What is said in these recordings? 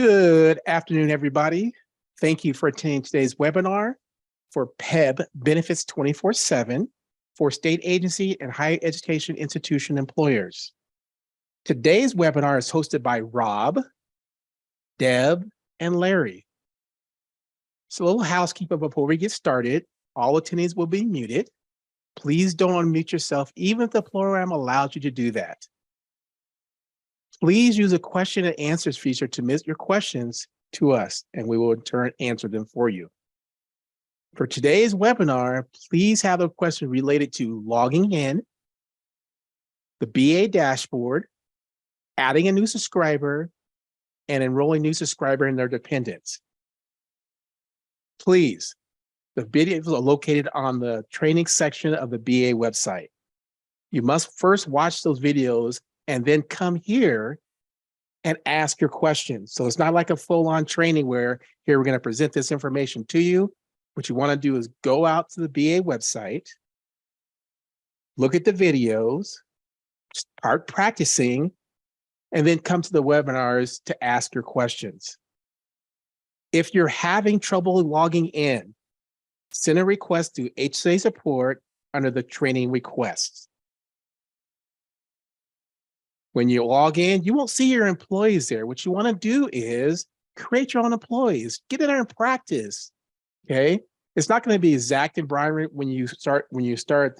Good afternoon, everybody. Thank you for attending today's webinar for PEBB Benefits 24/7 for state agency and higher education institution employers. Today's webinar is hosted by Rob, Deb, and Larry. So a little housekeeping before we get started. All attendees will be muted. Please don't unmute yourself, even if the program allows you to do that. Please use a question and answers feature to submit your questions to us, and we will in turn answer them for you. For today's webinar, please have a question related to logging in, the BA dashboard, adding a new subscriber, and enrolling new subscriber and their dependents. Please, the videos are located on the training section of the BA website. You must first watch those videos and then come here and ask your questions. So it's not like a full-on training where here we're going to present this information to you. What you want to do is go out to the BA website, look at the videos, start practicing, and then come to the webinars to ask your questions. If you're having trouble logging in, send a request to HSA support under the training requests. When you log in, you won't see your employees there. What you want to do is create your own employees, get in there and practice. Okay, it's not going to be exact environment when you start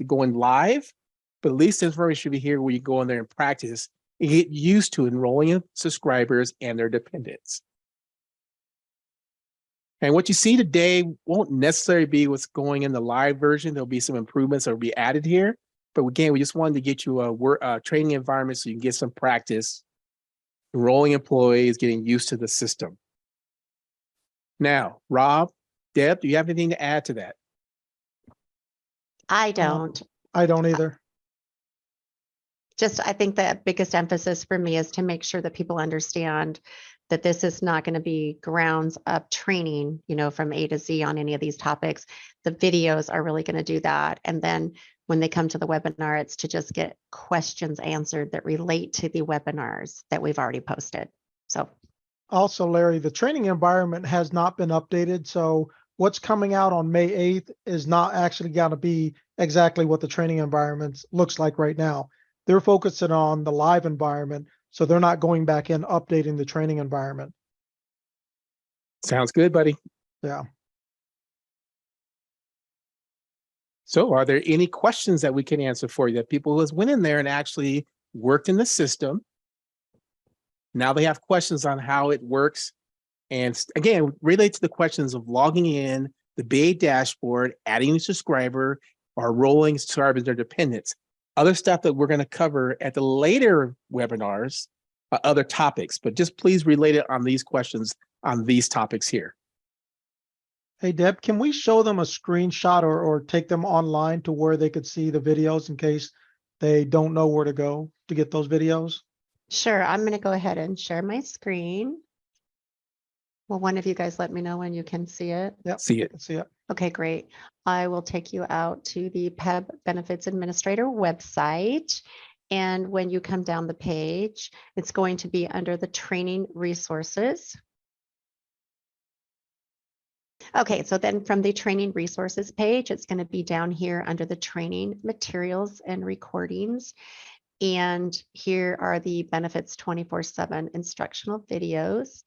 going live, but at least this information should be here where you go in there and practice and get used to enrolling subscribers and their dependents. And what you see today won't necessarily be what's going in the live version. There'll be some improvements that will be added here. But again, we just wanted to get you a training environment so you can get some practice enrolling employees, getting used to the system. Now, Rob, Deb, do you have anything to add to that? I don't. I don't either. I think the biggest emphasis for me is to make sure that people understand that this is not going to be grounds up training, from A to Z on any of these topics. The videos are really going to do that. And then when they come to the webinar, it's to just get questions answered that relate to the webinars that we've already posted. So Also, Larry, the training environment has not been updated. So what's coming out on May 8th is not actually going to be exactly what the training environment looks like right now. They're focusing on the live environment. So they're not going back in updating the training environment. Sounds good, buddy. Yeah. So are there any questions that we can answer for you that people who went in there and actually worked in the system? Now they have questions on how it works. And again, relate to the questions of logging in, the BA dashboard, adding a subscriber, or rolling subscribers or dependents. Other stuff that we're going to cover at the later webinars, other topics, but just please relate it on these questions on these topics here. Hey, Deb, can we show them a screenshot or take them online to where they could see the videos in case they don't know where to go to get those videos? sure, I'm going to go ahead and share my screen. Will one of you guys let me know when you can see it? Yep, See it. see it. Okay, great. I will take you out to the PEBB Benefits Administrator website. And when you come down the page, it's going to be under the training resources. Okay, so then from the training resources page, it's going to be down here under the training materials and recordings. And here are the Benefits 24/7 instructional videos.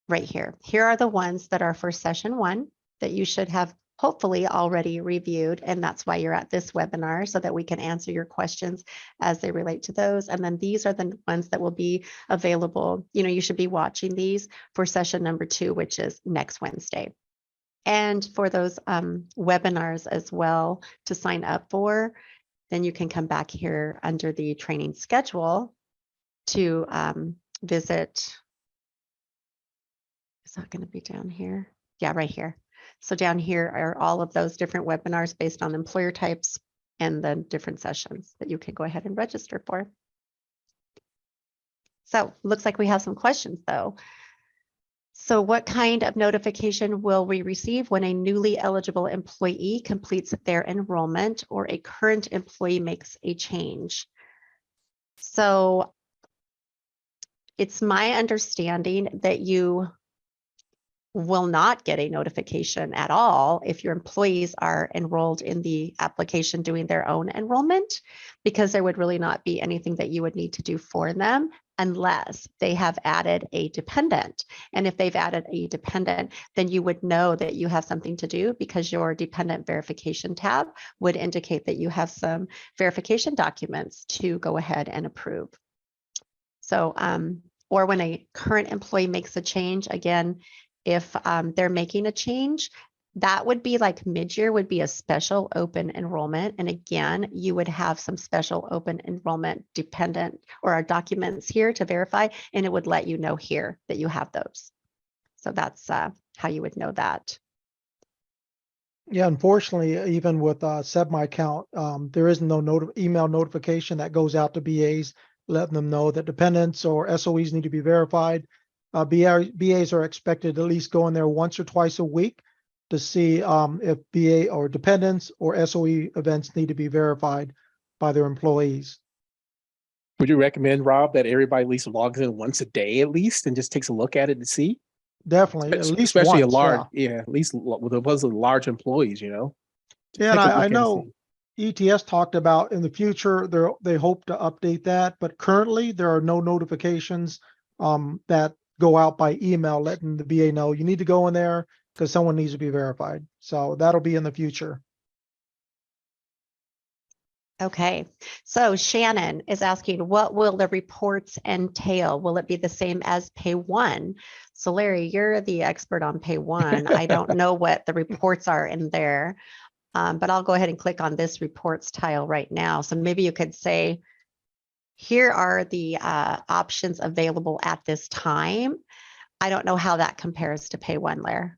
Right here. Here are the ones that are for session 1 that you should have hopefully already reviewed. And that's why you're at this webinar, so that we can answer your questions as they relate to those. And then these are the ones that will be available. You should be watching these for session number 2, which is next Wednesday. And for those webinars as well to sign up for, then you can come back here under the training schedule to visit. Is that going to be down here? Yeah, right here. So down here are all of those different webinars based on employer types and the different sessions that you can go ahead and register for. So looks like we have some questions though. So what kind of notification will we receive when a newly eligible employee completes their enrollment or a current employee makes a change? So It's my understanding that you will not get a notification at all if your employees are enrolled in the application doing their own enrollment, because there would really not be anything that you would need to do for them unless they have added a dependent. And if they've added a dependent, then you would know that you have something to do, because your dependent verification tab would indicate that you have some verification documents to go ahead and approve. So, or when a current employee makes a change, again, if they're making a change, that would be like mid-year would be a special open enrollment. And again, you would have some special open enrollment dependent or our documents here to verify, and it would let you know here that you have those. So that's how you would know that. Yeah, unfortunately, even with Set My Account, there is no email notification that goes out to BAs letting them know that dependents or SOEs need to be verified. BAs are expected to at least go in there once or twice a week to see if BA or dependents or SOE events need to be verified by their employees. Would you recommend, Rob, that everybody at least logs in once a day at least and just takes a look at it to see? Definitely, at least Especially once, a large, yeah. at least with the large employees, you know? Yeah, and Take a look I and know see. ETS talked about in the future, they hope to update that, but currently there are no notifications that go out by email letting the BA know you need to go in there because someone needs to be verified. So that'll be in the future. Okay, so Shannon is asking, what will the reports entail? Will it be the same as Pay One? So Larry, you're the expert on Pay One. I don't know what the reports are in there, but I'll go ahead and click on this reports tile right now. So maybe you could say, here are the options available at this time. I don't know how that compares to Pay One, Larry.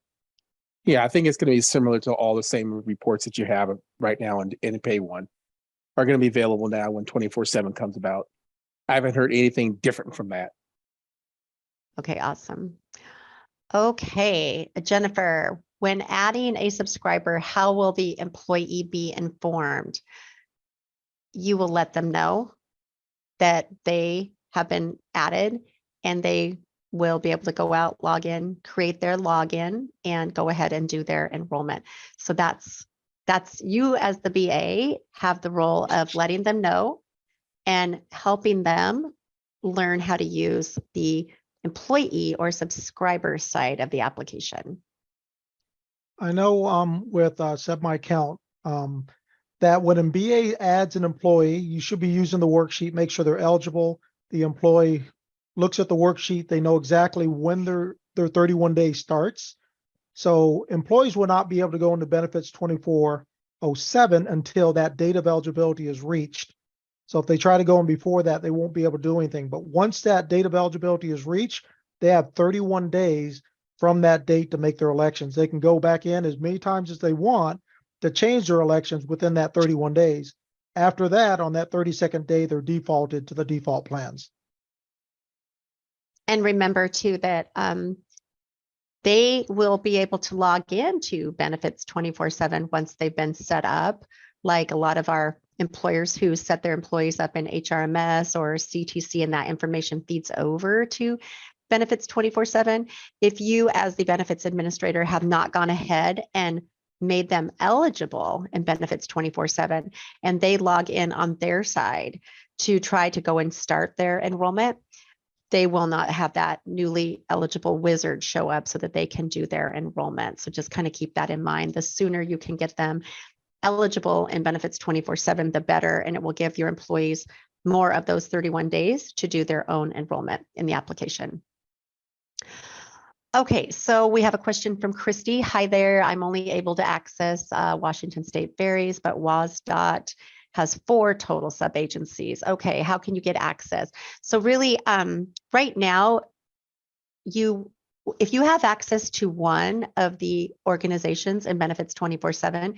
Yeah, I think it's going to be similar to all the same reports that you have right now in Pay One are going to be available now when 24/7 comes about. I haven't heard anything different from that. Okay, awesome. Okay, Jennifer, when adding a subscriber, how will the employee be informed? You will let them know that they have been added, and they will be able to go out, log in, create their login, and go ahead and do their enrollment. So that's you as the BA have the role of letting them know and helping them learn how to use the employee or subscriber side of the application. I know with Set My Account that when a BA adds an employee, you should be using the worksheet, make sure they're eligible. The employee looks at the worksheet, they know exactly when their 31 days starts. So employees will not be able to go into benefits 24/07 until that date of eligibility is reached. So if they try to go in before that, they won't be able to do anything. But once that date of eligibility is reached, they have 31 days from that date to make their elections. They can go back in as many times as they want to change their elections within that 31 days. After that, on that 32nd day, they're defaulted to the default plans. And remember too that they will be able to log into benefits 24/7 once they've been set up. Like a lot of our employers who set their employees up in HRMS or CTC, and that information feeds over to benefits 24/7. If you, as the benefits administrator, have not gone ahead and made them eligible in benefits 24/7, and they log in on their side to try to go and start their enrollment, they will not have that newly eligible wizard show up so that they can do their enrollment. So just kind of keep that in mind. The sooner you can get them eligible in benefits 24/7, the better, and it will give your employees more of those 31 days to do their own enrollment in the application. Okay, so we have a question from Christy. Hi there, I'm only able to access Washington State Varies, but WSDOT has 4 total sub-agencies. Okay, how can you get access? So really, right now, if you have access to one of the organizations in benefits 24/7,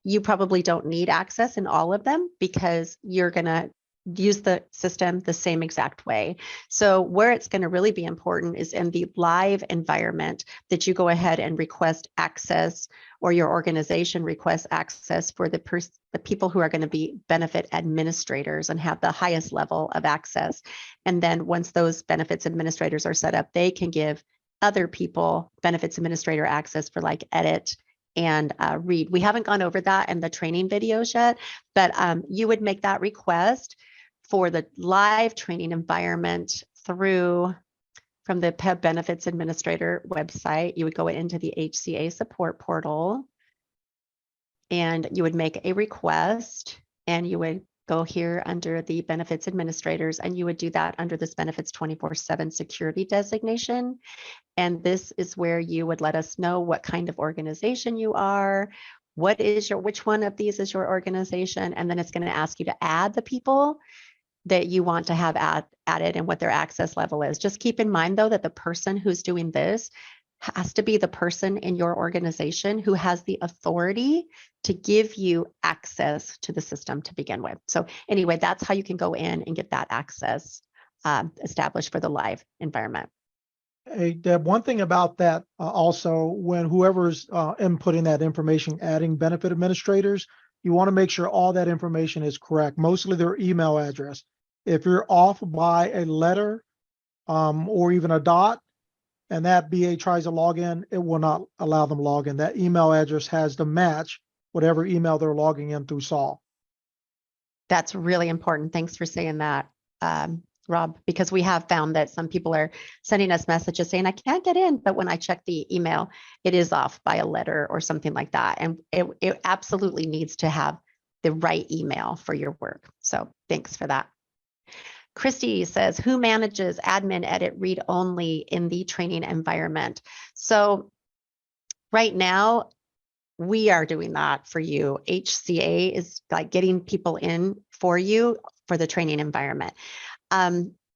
you probably don't need access in all of them because you're going to use the system the same exact way. So where it's going to really be important is in the live environment that you go ahead and request access or your organization requests access for the people who are going to be benefit administrators and have the highest level of access. And then once those benefits administrators are set up, they can give other people benefits administrator access for like edit and read. We haven't gone over that in the training videos yet, but you would make that request for the live training environment from the PEBB benefits administrator website. You would go into the HCA support portal and you would make a request, and you would go here under the benefits administrators, and you would do that under this benefits 24/7 security designation. And this is where you would let us know what kind of organization you are, which one of these is your organization, and then it's going to ask you to add the people that you want to have added and what their access level is. Just keep in mind though, that the person who's doing this has to be the person in your organization who has the authority to give you access to the system to begin with. So anyway, that's how you can go in and get that access established for the live environment. Hey, Deb, one thing about that also, when whoever's inputting that information, adding benefit administrators, you want to make sure all that information is correct, mostly their email address. If you're off by a letter or even a dot, and that BA tries to log in, it will not allow them to log in. That email address has to match whatever email they're logging in through Sol. That's really important. Thanks for saying that, Rob, because we have found that some people are sending us messages saying, I can't get in, but when I check the email, it is off by a letter or something like that. And it absolutely needs to have the right email for your work. So thanks for that. Christy says, who manages admin, edit, read only in the training environment? So right now, we are doing that for you. HCA is like getting people in for you for the training environment.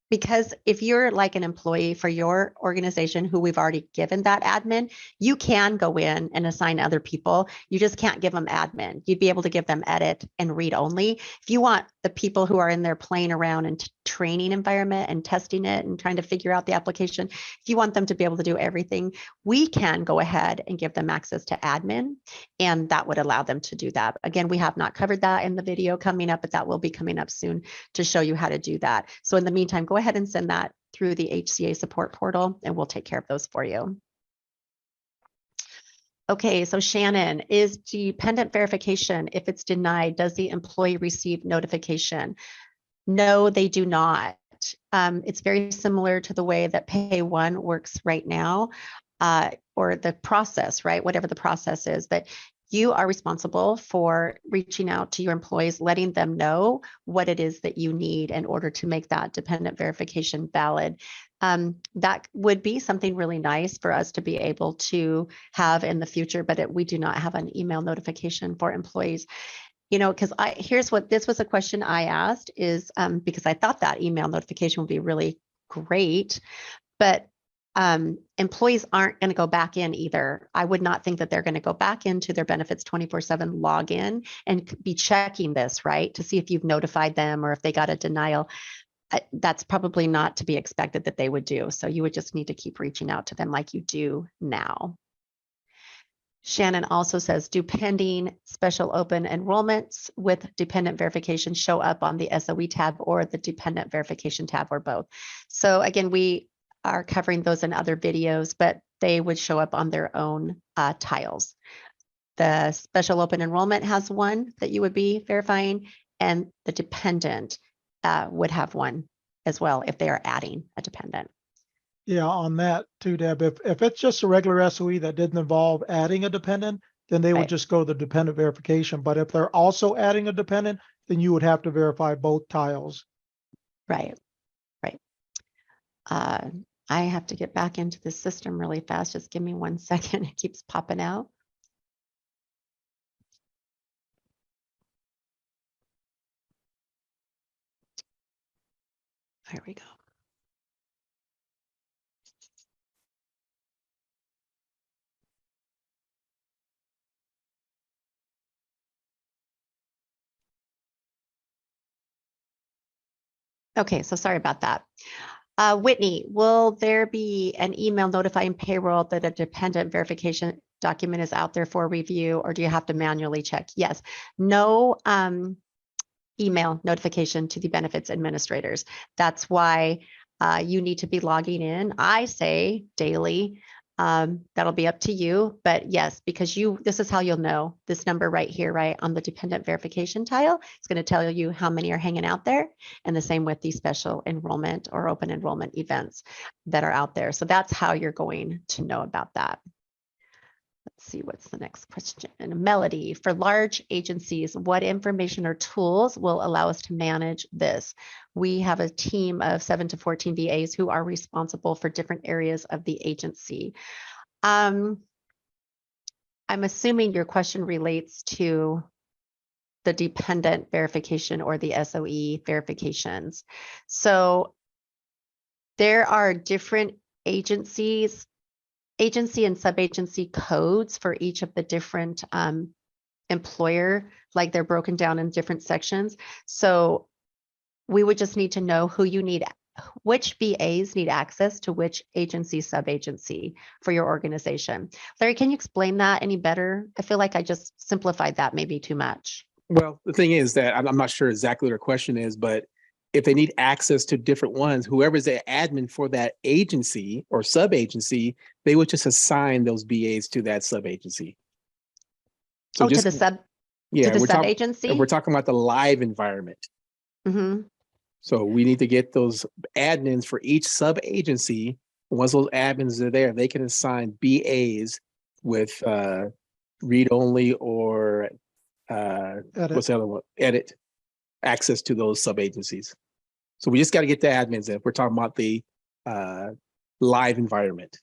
Because if you're like an employee for your organization who we've already given that admin, you can go in and assign other people. You just can't give them admin. You'd be able to give them edit and read only. If you want the people who are in there playing around in training environment and testing it and trying to figure out the application, if you want them to be able to do everything, we can go ahead and give them access to admin, and that would allow them to do that. Again, we have not covered that in the video coming up, but that will be coming up soon to show you how to do that. So in the meantime, go ahead and send that through the HCA support portal and we'll take care of those for you. Okay, so Shannon, is dependent verification, if it's denied, does the employee receive notification? No, they do not. It's very similar to the way that Pay One works right now, or the process, right? Whatever the process is, that you are responsible for reaching out to your employees, letting them know what it is that you need in order to make that dependent verification valid. That would be something really nice for us to be able to have in the future, but we do not have an email notification for employees. You know, because this was a question I asked is because I thought that email notification would be really great, but employees aren't going to go back in either. I would not think that they're going to go back into their benefits 24/7 login and be checking this, right, to see if you've notified them or if they got a denial. That's probably not to be expected that they would do. So you would just need to keep reaching out to them like you do now. Shannon also says, do pending special open enrollments with dependent verification show up on the SOE tab or the dependent verification tab, or both? So again, we are covering those in other videos, but they would show up on their own tiles. The special open enrollment has one that you would be verifying, and the dependent would have one as well if they are adding a dependent. Yeah, on that too, Deb, if it's just a regular SOE that didn't involve adding a dependent, then they would Right. just go the dependent verification. But if they're also adding a dependent, then you would have to verify both tiles. Right, right. I have to get back into the system really fast. Just give me 1 second. It keeps popping out. There we go. Okay, so sorry about that. Whitney, will there be an email notifying payroll that a dependent verification document is out there for review, or do you have to manually check? Yes. No email notification to the benefits administrators. That's why you need to be logging in. I say daily. That'll be up to you, but yes, because this is how you'll know. This number right here, right on the dependent verification tile, it's going to tell you how many are hanging out there, and the same with the special enrollment or open enrollment events that are out there. So that's how you're going to know about that. Let's see, what's the next question? Melody, for large agencies, what information or tools will allow us to manage this? We have a team of 7 to 14 VAs who are responsible for different areas of the agency. I'm assuming your question relates to the dependent verification or the SOE verifications. So there are different agency and sub-agency codes for each of the different employer, like they're broken down in different sections. So we would just need to know which VAs need access to which agency, sub-agency for your organization. Larry, can you explain that any better? I feel like I just simplified that maybe too much. Well, the thing is that I'm not sure exactly what her question is, but if they need access to different ones, whoever's the admin for that agency or sub-agency, they would just assign those BAs to that sub-agency. So to the sub-agency? We're talking about the live environment. Mm-hmm. So we need to get those admins for each sub-agency. Once those admins are there, they can assign BAs with read-only or what's the other one? Edit access to those sub-agencies. So we just got to get the admins in. We're talking about the live environment.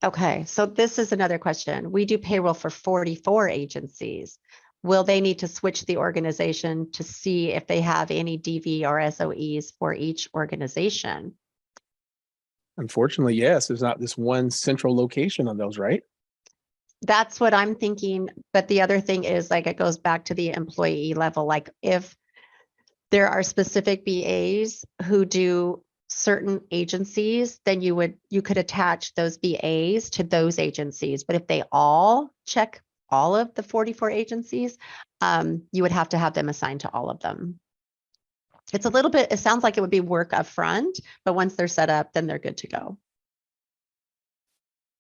Okay, so this is another question. We do payroll for 44 agencies. Will they need to switch the organization to see if they have any DV or SOEs for each organization? Unfortunately, yes. There's not this one central location on those, right? That's what I'm thinking. But the other thing is, like, it goes back to the employee level. Like, if there are specific BAs who do certain agencies, then you could attach those BAs to those agencies. But if they all check all of the 44 agencies, you would have to have them assigned to all of them. It sounds like it would be work up front, but once they're set up, then they're good to go.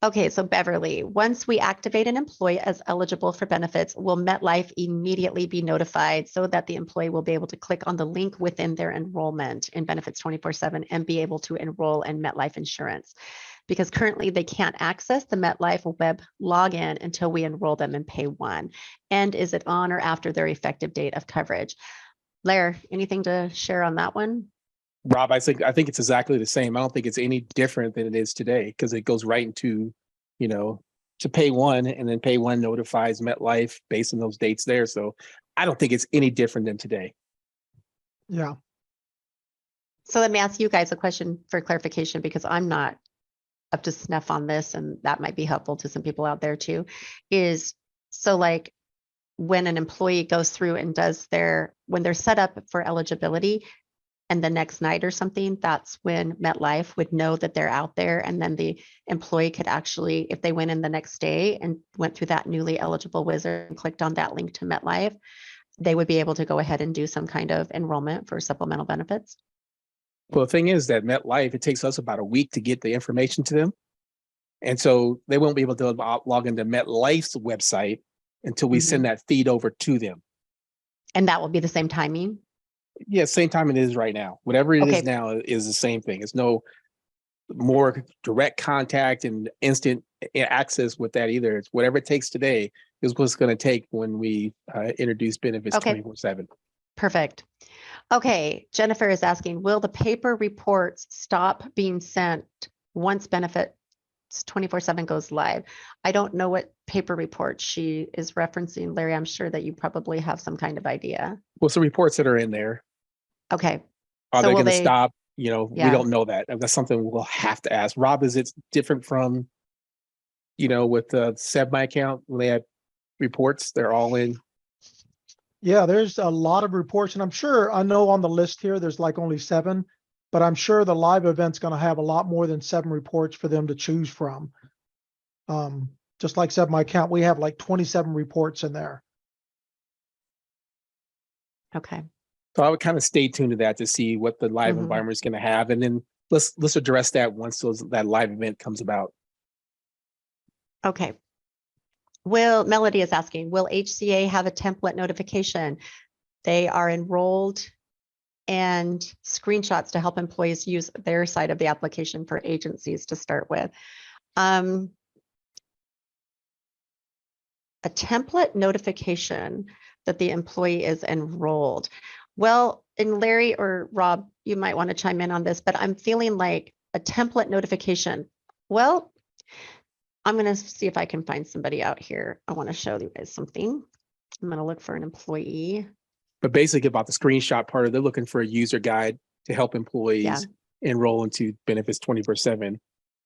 Okay, so Beverly, once we activate an employee as eligible for benefits, will MetLife immediately be notified so that the employee will be able to click on the link within their enrollment in Benefits 24/7 and be able to enroll in MetLife insurance? Because currently they can't access the MetLife web login until we enroll them in Pay 1. And is it on or after their effective date of coverage? Lair, anything to share on that one? Rob, I think it's exactly the same. I don't think it's any different than it is today, because it goes right into, to Pay 1, and then Pay 1 notifies MetLife based on those dates there. So I don't think it's any different than today. Yeah. So let me ask you guys a question for clarification, because I'm not up to snuff on this, and that might be helpful to some people out there too. So like when an employee goes through and when they're set up for eligibility, and the next night or something, that's when MetLife would know that they're out there. And then the employee could actually, if they went in the next day and went through that newly eligible wizard and clicked on that link to MetLife, they would be able to go ahead and do some kind of enrollment for supplemental benefits. Well, the thing is that MetLife, it takes us about a week to get the information to them. And so they won't be able to log into MetLife's website until we send that feed over to them. And that will be the same timing? Yeah, same time it is right now. Whatever it is now is the same thing. It's no more direct contact and instant access with that either. It's whatever it takes today is what's going to take when we introduce benefits 24/7. Perfect. Okay, Jennifer is asking, will the paper reports stop being sent once Benefits 24/7 goes live? I don't know what paper report she is referencing. Larry, I'm sure that you probably have some kind of idea. What's the reports that are in there? Okay. Are they going to stop? We don't know that. That's something we'll have to ask. Rob, is it different from, with the SEB account when they have reports, they're all in? Yeah, there's a lot of reports, and I know on the list here, there's like only 7, but I'm sure the live event's going to have a lot more than 7 reports for them to choose from. Just like said, my account, we have like 27 reports in there. Okay. So I would kind of stay tuned to that to see what the live Mhm. environment is going to have, and then let's address that once that live event comes about. Okay. Melody is asking, will HCA have a template notification? They are enrolled and screenshots to help employees use their side of the application for agencies to start with. A template notification that the employee is enrolled. Well, and Larry or Rob, you might want to chime in on this, but I'm feeling like a template notification. Well, I'm going to see if I can find somebody out here. I want to show you guys something. I'm going to look for an employee. But basically about the screenshot part of, they're looking for a user guide to help employees enroll into benefits 24/7.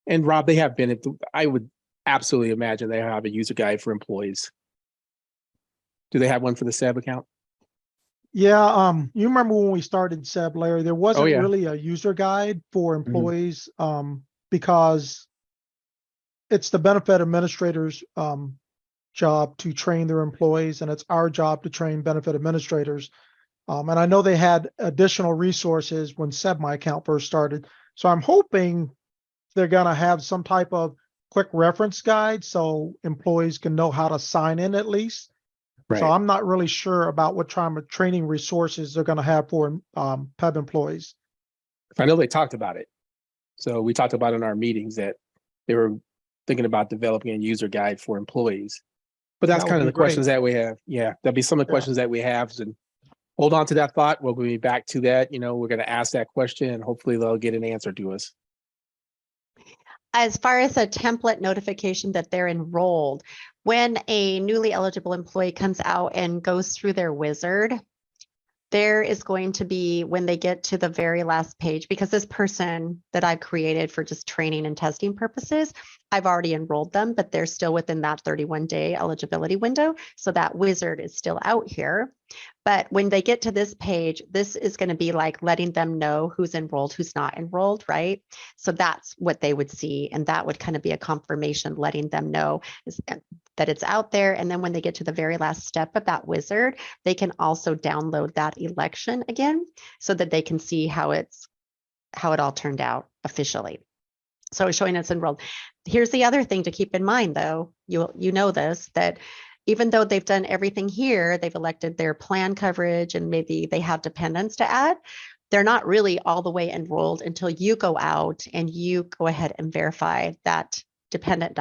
And Rob, they have been, I would absolutely imagine they have a user guide for employees. Do they have one for the SEB account? Yeah, you remember when we started SEB, Larry, there wasn't yeah. really a user guide for employees, because it's the benefit administrators' job to train their employees, and it's our job to train benefit administrators. And I know they had additional resources when SEB My Account first started. So I'm hoping they're gonna have some type of quick reference guide so employees can know how to sign in at least. Right. So I'm not really sure about what kind of training resources they're going to have for PEB employees. I know they talked about it. So we talked about in our meetings that they were thinking about developing a user guide for employees. But that's That kind would of be the questions great. that we have. Yeah, that'd be some of the Yeah. questions that we have. And hold on to that thought. We'll be back to that. We're going to ask that question and hopefully they'll get an answer to us. As far as a template notification that they're enrolled, when a newly eligible employee comes out and goes through their wizard, there is going to be, when they get to the very last page, because this person that I've created for just training and testing purposes, I've already enrolled them, but they're still within that 31-day eligibility window. So that wizard is still out here. But when they get to this page, this is going to be like letting them know who's enrolled, who's not enrolled, right? So that's what they would see. And that would kind of be a confirmation letting them know that it's out there. And then when they get to the very last step of that wizard, they can also download that election again so that they can see how it all turned out officially. So it's showing it's enrolled. Here's the other thing to keep in mind, though. You know this, that even though they've done everything here, they've elected their plan coverage and maybe they have dependents to add, they're not really all the way enrolled until you go out and you go ahead and verify that dependent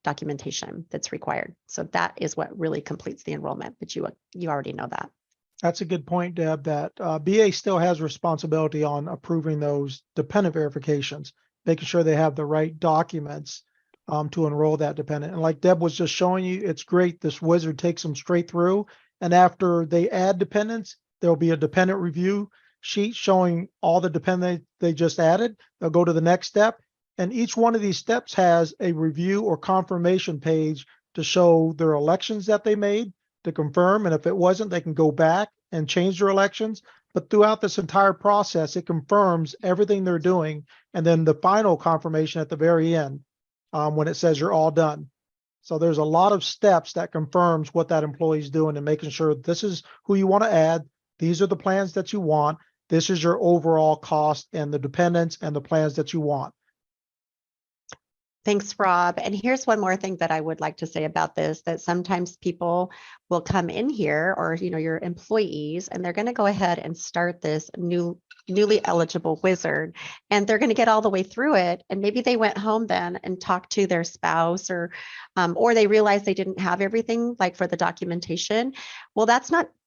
documentation that's required. So that is what really completes the enrollment, but you already know that. That's a good point, Deb, that BA still has responsibility on approving those dependent verifications, making sure they have the right documents to enroll that dependent. And like Deb was just showing you, it's great. This wizard takes them straight through. And after they add dependents, there'll be a dependent review sheet showing all the dependents they just added. They'll go to the next step. And each one of these steps has a review or confirmation page to show their elections that they made to confirm. And if it wasn't, they can go back and change their elections. But throughout this entire process, it confirms everything they're doing. And then the final confirmation at the very end, when it says you're all done. So there's a lot of steps that confirms what that employee is doing and making sure this is who you want to add. These are the plans that you want. This is your overall cost and the dependents and the plans that you want. Thanks, Rob. And here's one more thing that I would like to say about this, that sometimes people will come in here or, your employees, and they're going to go ahead and start this newly eligible wizard, and they're going to get all the way through it. And maybe they went home then and talked to their spouse or they realized they didn't have everything like for the documentation. Well,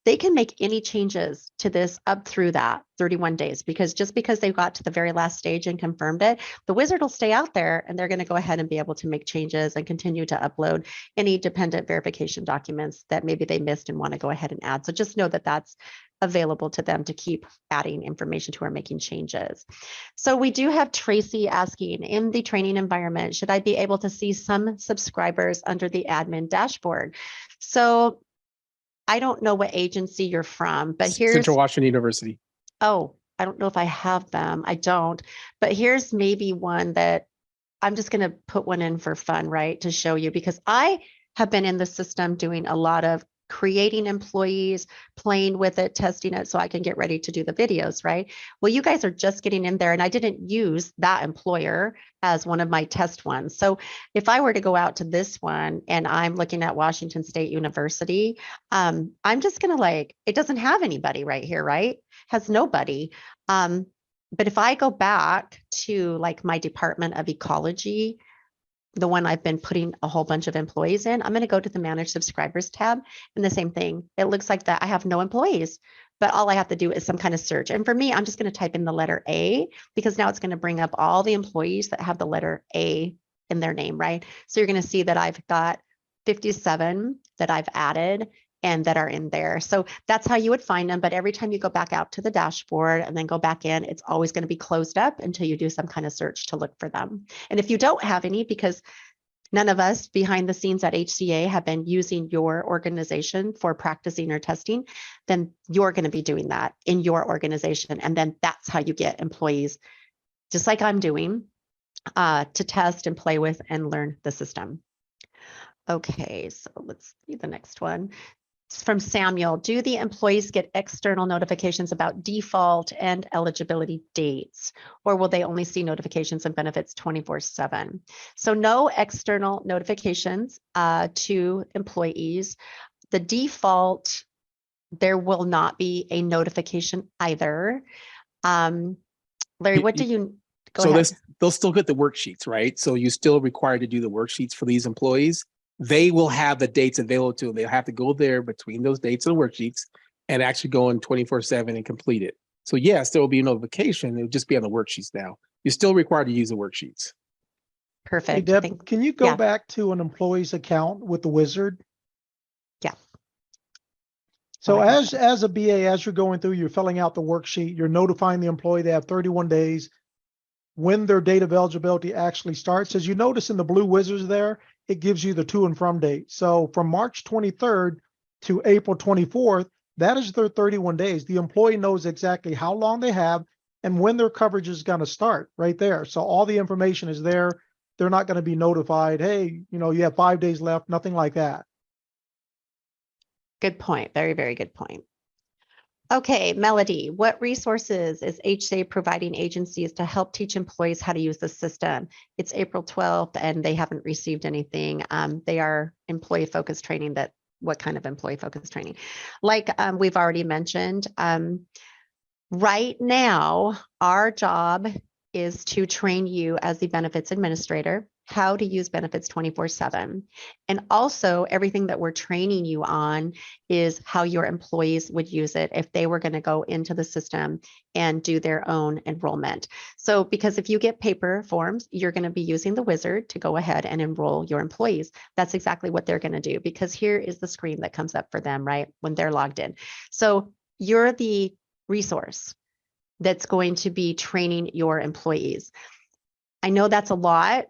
they can make any changes to this up through that 31 days, because just because they got to the very last stage and confirmed it, the wizard will stay out there and they're going to go ahead and be able to make changes and continue to upload any dependent verification documents that maybe they missed and want to go ahead and add. So just know that that's available to them to keep adding information to or making changes. So we do have Tracy asking, in the training environment, should I be able to see some subscribers under the admin dashboard? So I don't know what agency you're from, but here's Central Washington University. Oh, I don't know if I have them. I don't, but here's maybe one that I'm just going to put one in for fun, right? To show you, because I have been in the system doing a lot of creating employees, playing with it, testing it so I can get ready to do the videos, right? Well, you guys are just getting in there and I didn't use that employer as one of my test ones. So if I were to go out to this one and I'm looking at Washington State University, I'm just going to it doesn't have anybody right here, right? Has nobody. But if I go back to my Department of Ecology, the one I've been putting a whole bunch of employees in, I'm going to go to the Manage Subscribers tab, and the same thing. It looks like that I have no employees, but all I have to do is some kind of search. And for me, I'm just going to type in the letter A, because now it's going to bring up all the employees that have the letter A in their name, right? So you're going to see that I've got 57 that I've added and that are in there. So that's how you would find them. But every time you go back out to the dashboard and then go back in, it's always going to be closed up until you do some kind of search to look for them. And if you don't have any, because none of us behind the scenes at HCA have been using your organization for practicing or testing, then you're going to be doing that in your organization. And then that's how you get employees, just like I'm doing, to test and play with and learn the system. Okay, so let's see the next one. It's from Samuel. Do the employees get external notifications about default and eligibility dates, or will they only see notifications and benefits 24/7? So no external notifications to employees. The default, there will not be a notification either. Larry, what do you, go ahead. They'll still get the worksheets, right? So you're still required to do the worksheets for these employees. They will have the dates available to them. They'll have to go there between those dates and worksheets and actually go in 24/7 and complete it. So yes, there will be a notification. It'll just be on the worksheets now. You're still required to use the worksheets. Perfect. Hey, Deb, can you go back to an employee's account with the wizard? Yeah. So as a BA, as you're going through, you're filling out the worksheet, you're notifying the employee they have 31 days when their date of eligibility actually starts. As you notice in the blue wizards there, it gives you the to and from date. So from March 23rd to April 24th, that is their 31 days. The employee knows exactly how long they have and when their coverage is going to start right there. So all the information is there. They're not going to be notified, hey, you have 5 days left, nothing like that. Good point. Very, very good point. Okay, Melody, what resources is HCA providing agencies to help teach employees how to use the system? It's April 12th and they haven't received anything. They are employee-focused training. What kind of employee-focused training? Like we've already mentioned, right now, our job is to train you as the benefits administrator how to use benefits 24/7. And also everything that we're training you on is how your employees would use it if they were going to go into the system and do their own enrollment. So because if you get paper forms, you're going to be using the wizard to go ahead and enroll your employees. That's exactly what they're going to do, because here is the screen that comes up for them, right, when they're logged in. So you're the resource that's going to be training your employees. I know that's a lot.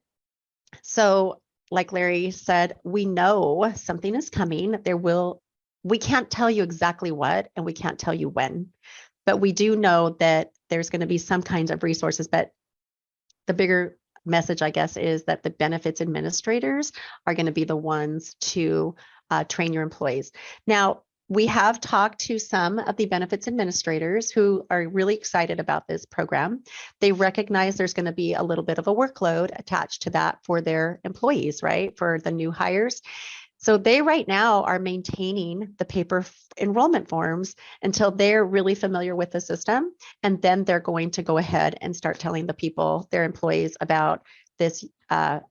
So like Larry said, we know something is coming. We can't tell you exactly what, and we can't tell you when, but we do know that there's going to be some kinds of resources. But the bigger message, I guess, is that the benefits administrators are going to be the ones to train your employees. Now, we have talked to some of the benefits administrators who are really excited about this program. They recognize there's going to be a little bit of a workload attached to that for their employees, right? For the new hires. So they right now are maintaining the paper enrollment forms until they're really familiar with the system. And then they're going to go ahead and start telling the people, their employees, about this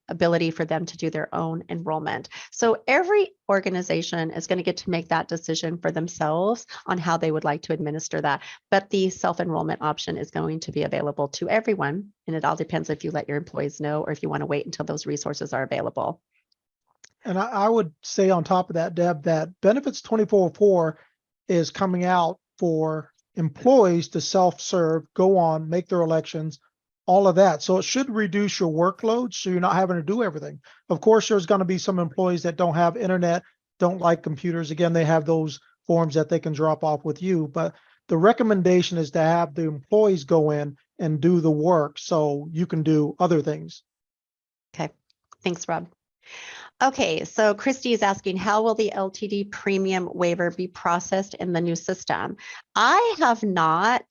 ability for them to do their own enrollment. So every organization is going to get to make that decision for themselves on how they would like to administer that. But the self-enrollment option is going to be available to everyone. And it all depends if you let your employees know or if you want to wait until those resources are available. And I would say on top of that, Deb, that Benefits 24/4 is coming out for employees to self-serve, go on, make their elections, all of that. So it should reduce your workload so you're not having to do everything. Of course, there's going to be some employees that don't have internet, don't like computers. Again, they have those forms that they can drop off with you. But the recommendation is to have the employees go in and do the work so you can do other things. Okay, thanks, Rob. Okay, so Christy is asking, how will the LTD premium waiver be processed in the new system? I have not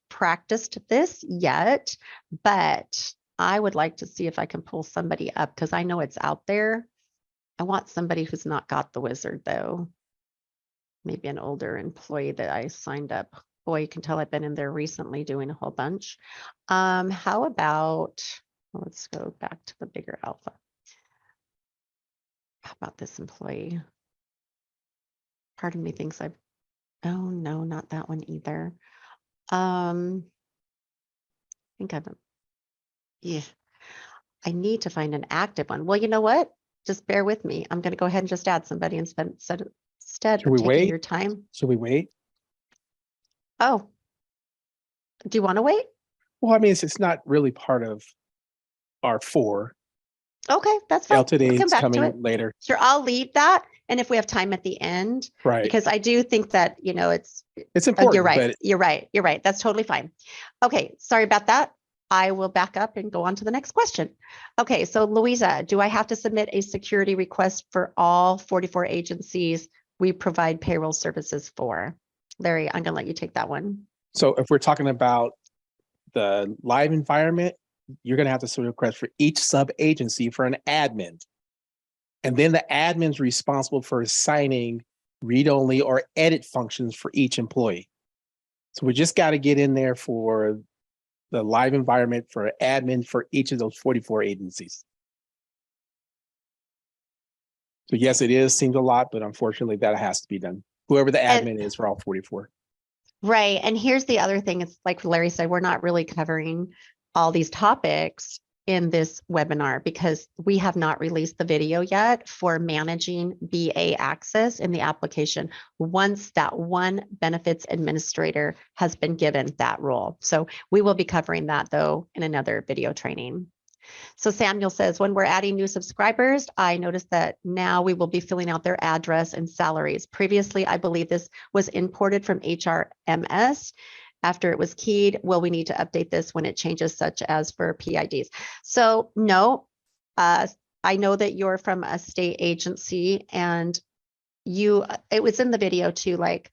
practiced this yet, but I would like to see if I can pull somebody up because I know it's out there. I want somebody who's not got the wizard though. Maybe an older employee that I signed up. Boy, you can tell I've been in there recently doing a whole bunch. How about, let's go back to the bigger alpha. How about this employee? Part of me thinks I've, oh no, not that one either. I think I've, yeah, I need to find an active one. Well, you know what? Just bear with me. I'm going to go ahead and just add somebody instead of taking your time. Should we wait? Oh, do you want to wait? Well, I mean, it's not really part of our 4. Okay, that's fine. We'll LTD come is back to coming it. later. Sure, I'll leave that. And if we have time at the end, Right. because I do think that, you know, it's important. You're right. But You're right. You're right. That's totally fine. Okay, sorry about that. I will back up and go on to the next question. Okay, so Louisa, do I have to submit a security request for all 44 agencies we provide payroll services for? Larry, I'm gonna let you take that one. So if we're talking about the live environment, you're going to have to submit a request for each sub agency for an admin. And then the admin's responsible for assigning read-only or edit functions for each employee. So we just got to get in there for the live environment for admin for each of those 44 agencies. So yes, it is, seems a lot, but unfortunately that has to be done. Whoever the admin is for all 44. Right. And here's the other thing. It's like Larry said, we're not really covering all these topics in this webinar because we have not released the video yet for managing BA access in the application once that one benefits administrator has been given that role. So we will be covering that though in another video training. So Samuel says, when we're adding new subscribers, I noticed that now we will be filling out their address and salaries. Previously, I believe this was imported from HRMS. After it was keyed, will we need to update this when it changes, such as for PIDs? So no, I know that you're from a state agency and it was in the video too, like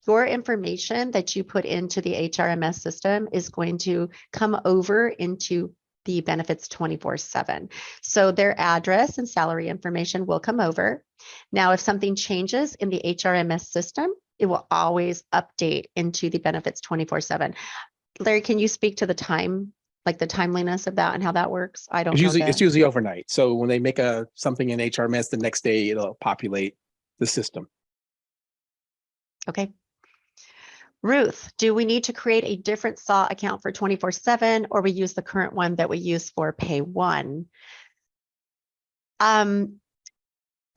your information that you put into the HRMS system is going to come over into the benefits 24/7. So their address and salary information will come over. Now, if something changes in the HRMS system, it will always update into the benefits 24/7. Larry, can you speak to the time, like the timeliness of that and how that works? I don't know. It's usually overnight. So when they make something in HRMS, the next day it'll populate the system. Okay. Ruth, do we need to create a different SAW account for 24/7 or we use the current one that we use for Pay 1?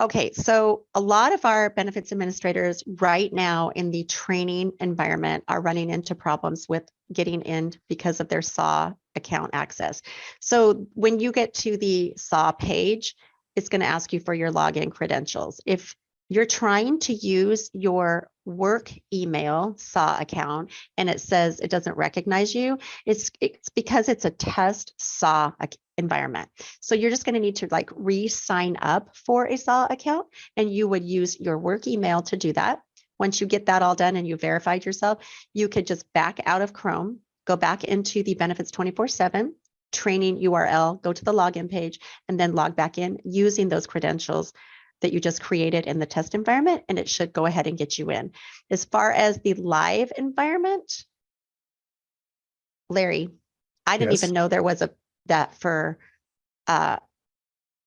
Okay, so a lot of our benefits administrators right now in the training environment are running into problems with getting in because of their SAW account access. So when you get to the SAW page, it's going to ask you for your login credentials. If you're trying to use your work email SAW account and it says it doesn't recognize you, it's because it's a test SAW environment. So you're just going to need to like re-sign up for a SAW account, and you would use your work email to do that. Once you get that all done and you verified yourself, you could just back out of Chrome, go back into the benefits 24/7 training URL, go to the login page, and then log back in using those credentials that you just created in the test environment, and it should go ahead and get you in. As far as the live environment, Larry, I didn't even know there was that for,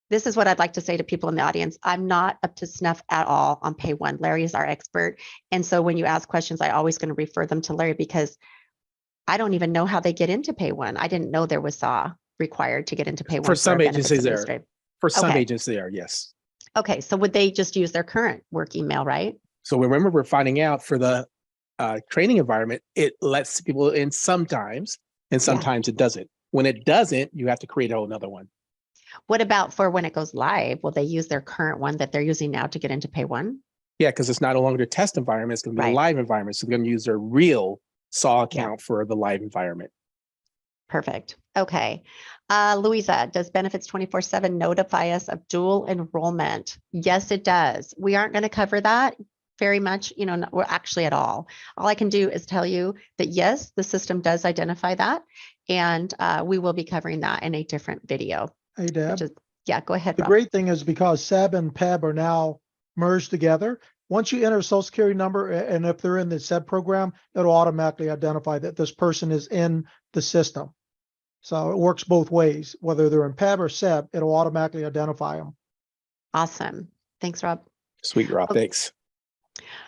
this is what I'd like to say to people in the audience. I'm not up to snuff at all on Pay 1. Larry is our expert. And so when you ask questions, I always going to refer them to Larry because I don't even know how they get into Pay 1. I didn't know there was SAW required to get into Pay 1. For some agencies there. For some agencies there, yes. Okay, so would they just use their current work email, right? So remember, we're finding out for the training environment, it lets people in sometimes, and sometimes it doesn't. When it doesn't, you have to create a whole nother one. What about for when it goes live? Will they use their current one that they're using now to get into Pay 1? Yeah, because it's not no longer a test environment, it's going to be a live environment. So they're going to use their real SAW account for the live environment. Perfect. Okay. Louisa, does Benefits 24/7 notify us of dual enrollment? Yes, it does. We aren't going to cover that very much, well, actually at all. All I can do is tell you that yes, the system does identify that, and we will be covering that in a different video. Hey, Deb. Yeah, go ahead, The Rob. great thing is because SEB and PEB are now merged together. Once you enter a social security number, and if they're in the SEB program, it'll automatically identify that this person is in the system. So it works both ways, whether they're in PEB or SEB, it'll automatically identify them. Awesome. Thanks, Rob. Sweet, Rob. Okay. Thanks.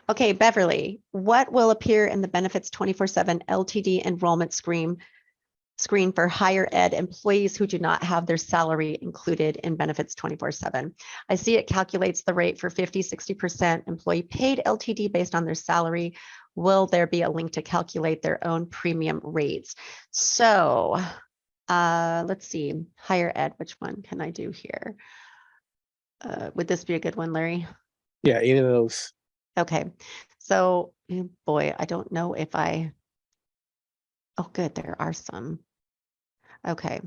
Okay, Beverly, what will appear in the Benefits 24/7 LTD enrollment screen for higher ed employees who do not have their salary included in Benefits 24/7? I see it calculates the rate for 50-60% employee paid LTD based on their salary. Will there be a link to calculate their own premium rates? So let's see, higher ed, which one can I do here? Would this be a good one, Larry? Yeah, any of those. Okay, so boy, I don't know if oh good, there are some. Okay,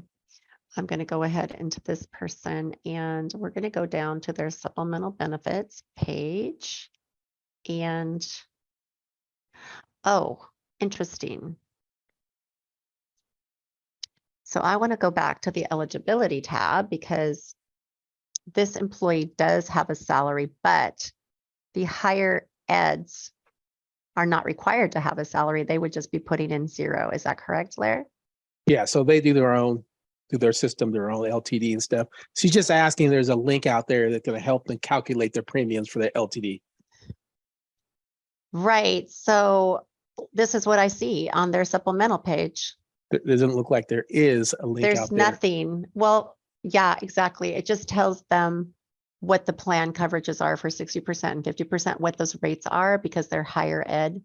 I'm going to go ahead into this person and we're going to go down to their supplemental benefits page. And oh, interesting. So I want to go back to the eligibility tab because this employee does have a salary, but the higher eds are not required to have a salary. They would just be putting in 0. Is that correct, Larry? Yeah, so they do their own, through their system, their own LTD and stuff. She's just asking, there's a link out there that's going to help them calculate their premiums for their LTD. Right. So this is what I see on their supplemental page. It doesn't look like there is a link There's out there. nothing. Well, yeah, exactly. It just tells them what the plan coverages are for 60% and 50%, what those rates are because they're higher ed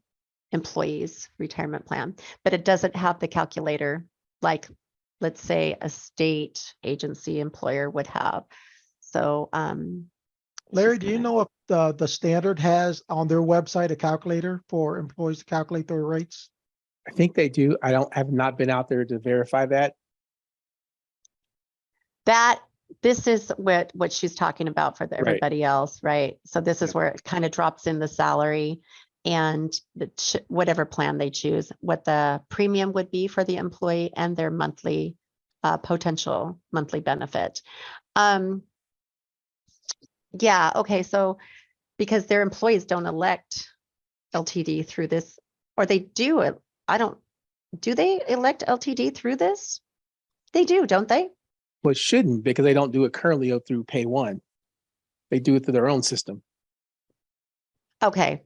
employees retirement plan, but it doesn't have the calculator like, let's say, a state agency employer would have. So, Larry, do you know if the standard has on their website a calculator for employees to calculate their rates? I think they do. Have not been out there to verify that. This is what she's talking about for everybody else, right? So this is where it kind of drops in the salary and whatever plan they choose, what the premium would be for the employee and their monthly potential monthly benefit. Yeah, okay, so because their employees don't elect LTD through this, or they do it, do they elect LTD through this? They do, don't they? Well, it shouldn't, because they don't do it currently through Pay One. They do it through their own system. Okay,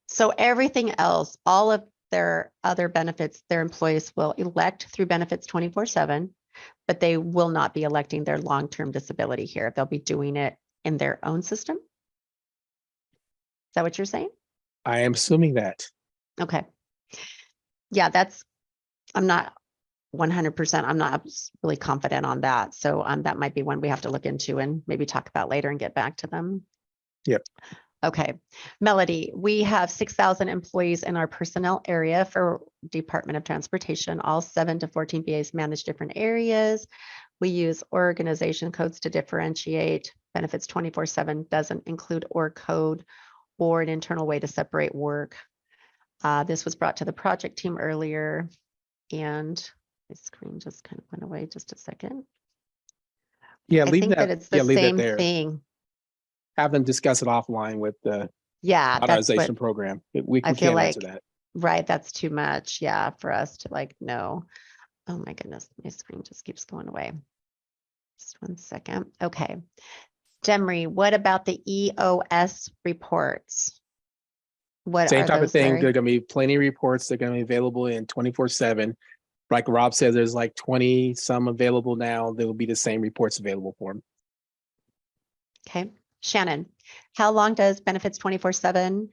so everything else, all of their other benefits, their employees will elect through Benefits 24/7, but they will not be electing their long-term disability here. They'll be doing it in their own system. Is that what you're saying? I am assuming that. Okay. Yeah, I'm not 100%. I'm not really confident on that. So that might be one we have to look into and maybe talk about later and get back to them. Yep. Okay. Melody, we have 6,000 employees in our personnel area for Department of Transportation. All 7 to 14 BAs manage different areas. We use organization codes to differentiate. Benefits 24/7 doesn't include org code or an internal way to separate work. This was brought to the project team earlier, and my screen just kind of went away just a second. Yeah, I think that it's the same thing. Have them discuss it offline with the modernization program. We I feel can't like, answer that. right, that's too much, yeah, for us to know. Oh my goodness, my screen just keeps going away. Just one second. Okay. Demry, what about the EOS reports? What Same are type of those, thing. Larry? There are going to be plenty of reports. They're going to be available in 24/7. Like Rob said, there's like 20 some available now. There will be the same reports available for them. Okay. Shannon, how long does Benefits 24/7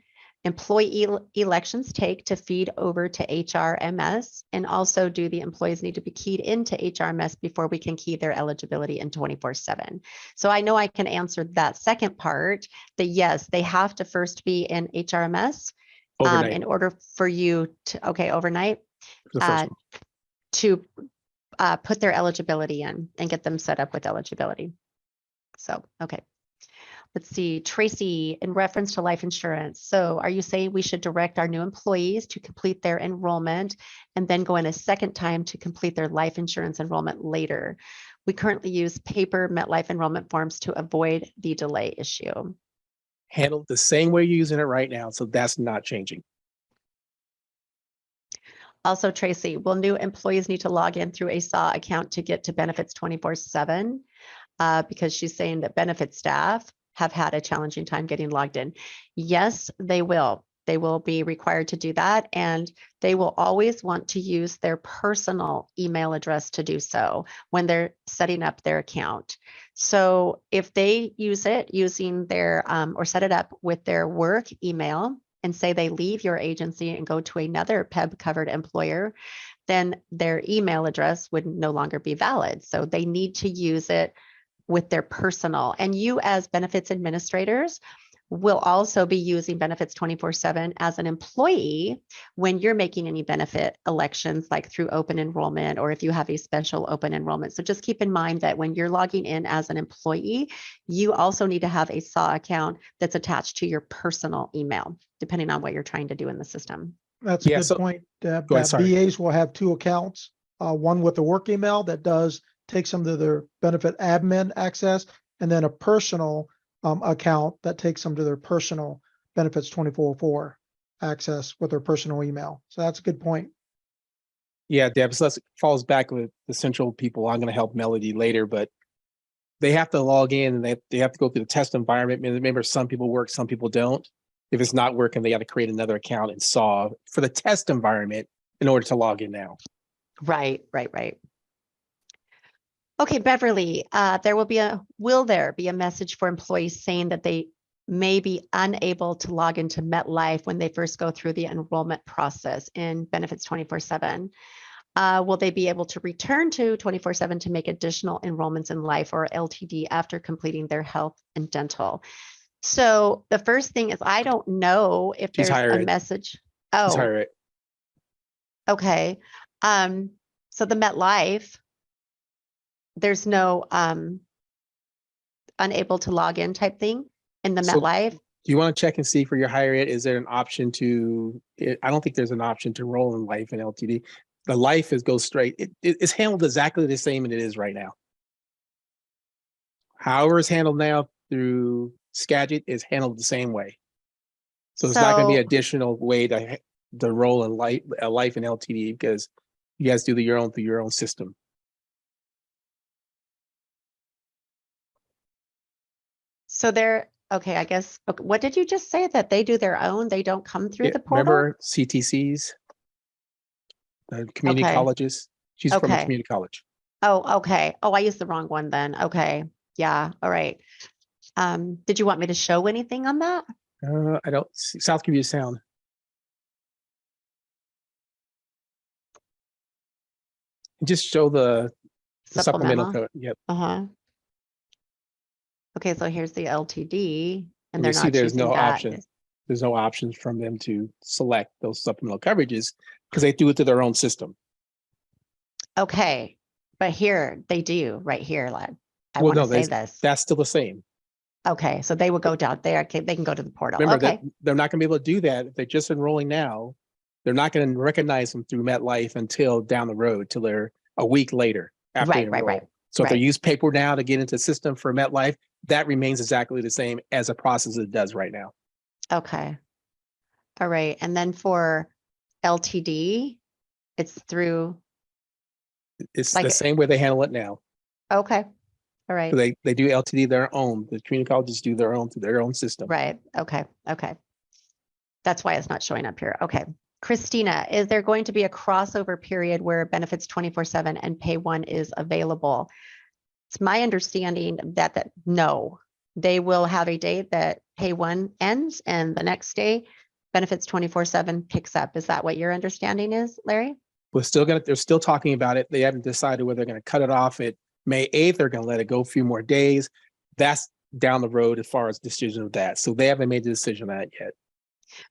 employee elections take to feed over to HRMS? And also, do the employees need to be keyed into HRMS before we can key their eligibility in 24/7? So I know I can answer that second part, that yes, they have to first be in HRMS Overnight. in order for you to, okay, overnight, The first one. to put their eligibility in and get them set up with eligibility. So, okay. Let's see, Tracy, in reference to life insurance. So are you saying we should direct our new employees to complete their enrollment and then go in a second time to complete their life insurance enrollment later? We currently use paper MetLife enrollment forms to avoid the delay issue. Handled the same way you're using it right now. So that's not changing. Also, Tracy, will new employees need to log in through a SAW account to get to benefits 24/7? Because she's saying that benefit staff have had a challenging time getting logged in. Yes, they will. They will be required to do that, and they will always want to use their personal email address to do so when they're setting up their account. So if they use it using their or set it up with their work email and say they leave your agency and go to another PEBB covered employer, then their email address would no longer be valid. So they need to use it with their personal. And you as benefits administrators will also be using benefits 24/7 as an employee when you're making any benefit elections, like through open enrollment, or if you have a special open enrollment. So just keep in mind that when you're logging in as an employee, you also need to have a SAW account that's attached to your personal email, depending on what you're trying to do in the system. That's a Yeah, good so- point. Go ahead, That sorry. BAs will have two accounts, one with the work email that takes them to their benefit admin access, and then a personal account that takes them to their personal benefits 24/4 access with their personal email. So that's a good point. Yeah, Deb, so that falls back with the central people. I'm going to help Melody later, but they have to log in and they have to go through the test environment. Remember, some people work, some people don't. If it's not working, they got to create another account and SAW for the test environment in order to log in now. Right. Okay, Beverly, will there be a message for employees saying that they may be unable to log into MetLife when they first go through the enrollment process in benefits 24/7? Will they be able to return to 24/7 to make additional enrollments in life or LTD after completing their health and dental? So the first thing is, I don't know if She's there's higher a ed. message. She's Oh, higher ed. okay. So the MetLife, there's no unable to log in type thing in the So- MetLife. Do you want to check and see for your higher ed? Is there an option to? I don't think there's an option to enroll in life and LTD. The life goes straight. It's handled exactly the same as it is right now. However, it's handled now through Skagit is handled the same way. So it's not going to be So- an additional way to enroll in life and LTD because you guys do your own through your own system. So they're okay, I guess. Okay, what did you just say? That they do their own? They don't come through Yeah, the portal? remember CTCs, the community Okay. colleges. She's from a Okay. community college. Oh, okay. Oh, I used the wrong one then. Okay. Yeah. All right. Did you want me to show anything on that? I don't see South Community Sound. Just show the supplemental Supplemental. code. Yep. Uh-huh. Okay, so here's the LTD, and And they're you see not there's choosing no that. option. There's no options from them to select those supplemental coverages because they do it to their own system. Okay, but here they do right here, lad. I Well, want to no, say this. that's still the same. Okay, so they will go down there. Okay, they can go to the portal. Remember Okay, that they're not going to be able to do that if they're just enrolling now. They're not going to recognize them through MetLife until down the road, till they're a week later after they Right. enroll. So if they Right. use paper now to get into the system for MetLife, that remains exactly the same as a process it does right now. Okay. All right, and then for LTD, it's through, It's Like- the same way they handle it now. okay, all right, So they do LTD their own. The community colleges do their own through their own system. right, okay. That's why it's not showing up here. Okay. Christina, is there going to be a crossover period where benefits 24/7 and pay one is available? It's my understanding that no, they will have a date that pay one ends and the next day benefits 24/7 picks up. Is that what your understanding is, Larry? They're still talking about it. They haven't decided whether they're going to cut it off at May 8th. They're going to let it go a few more days. That's down the road as far as decision of that. So they haven't made the decision on that yet.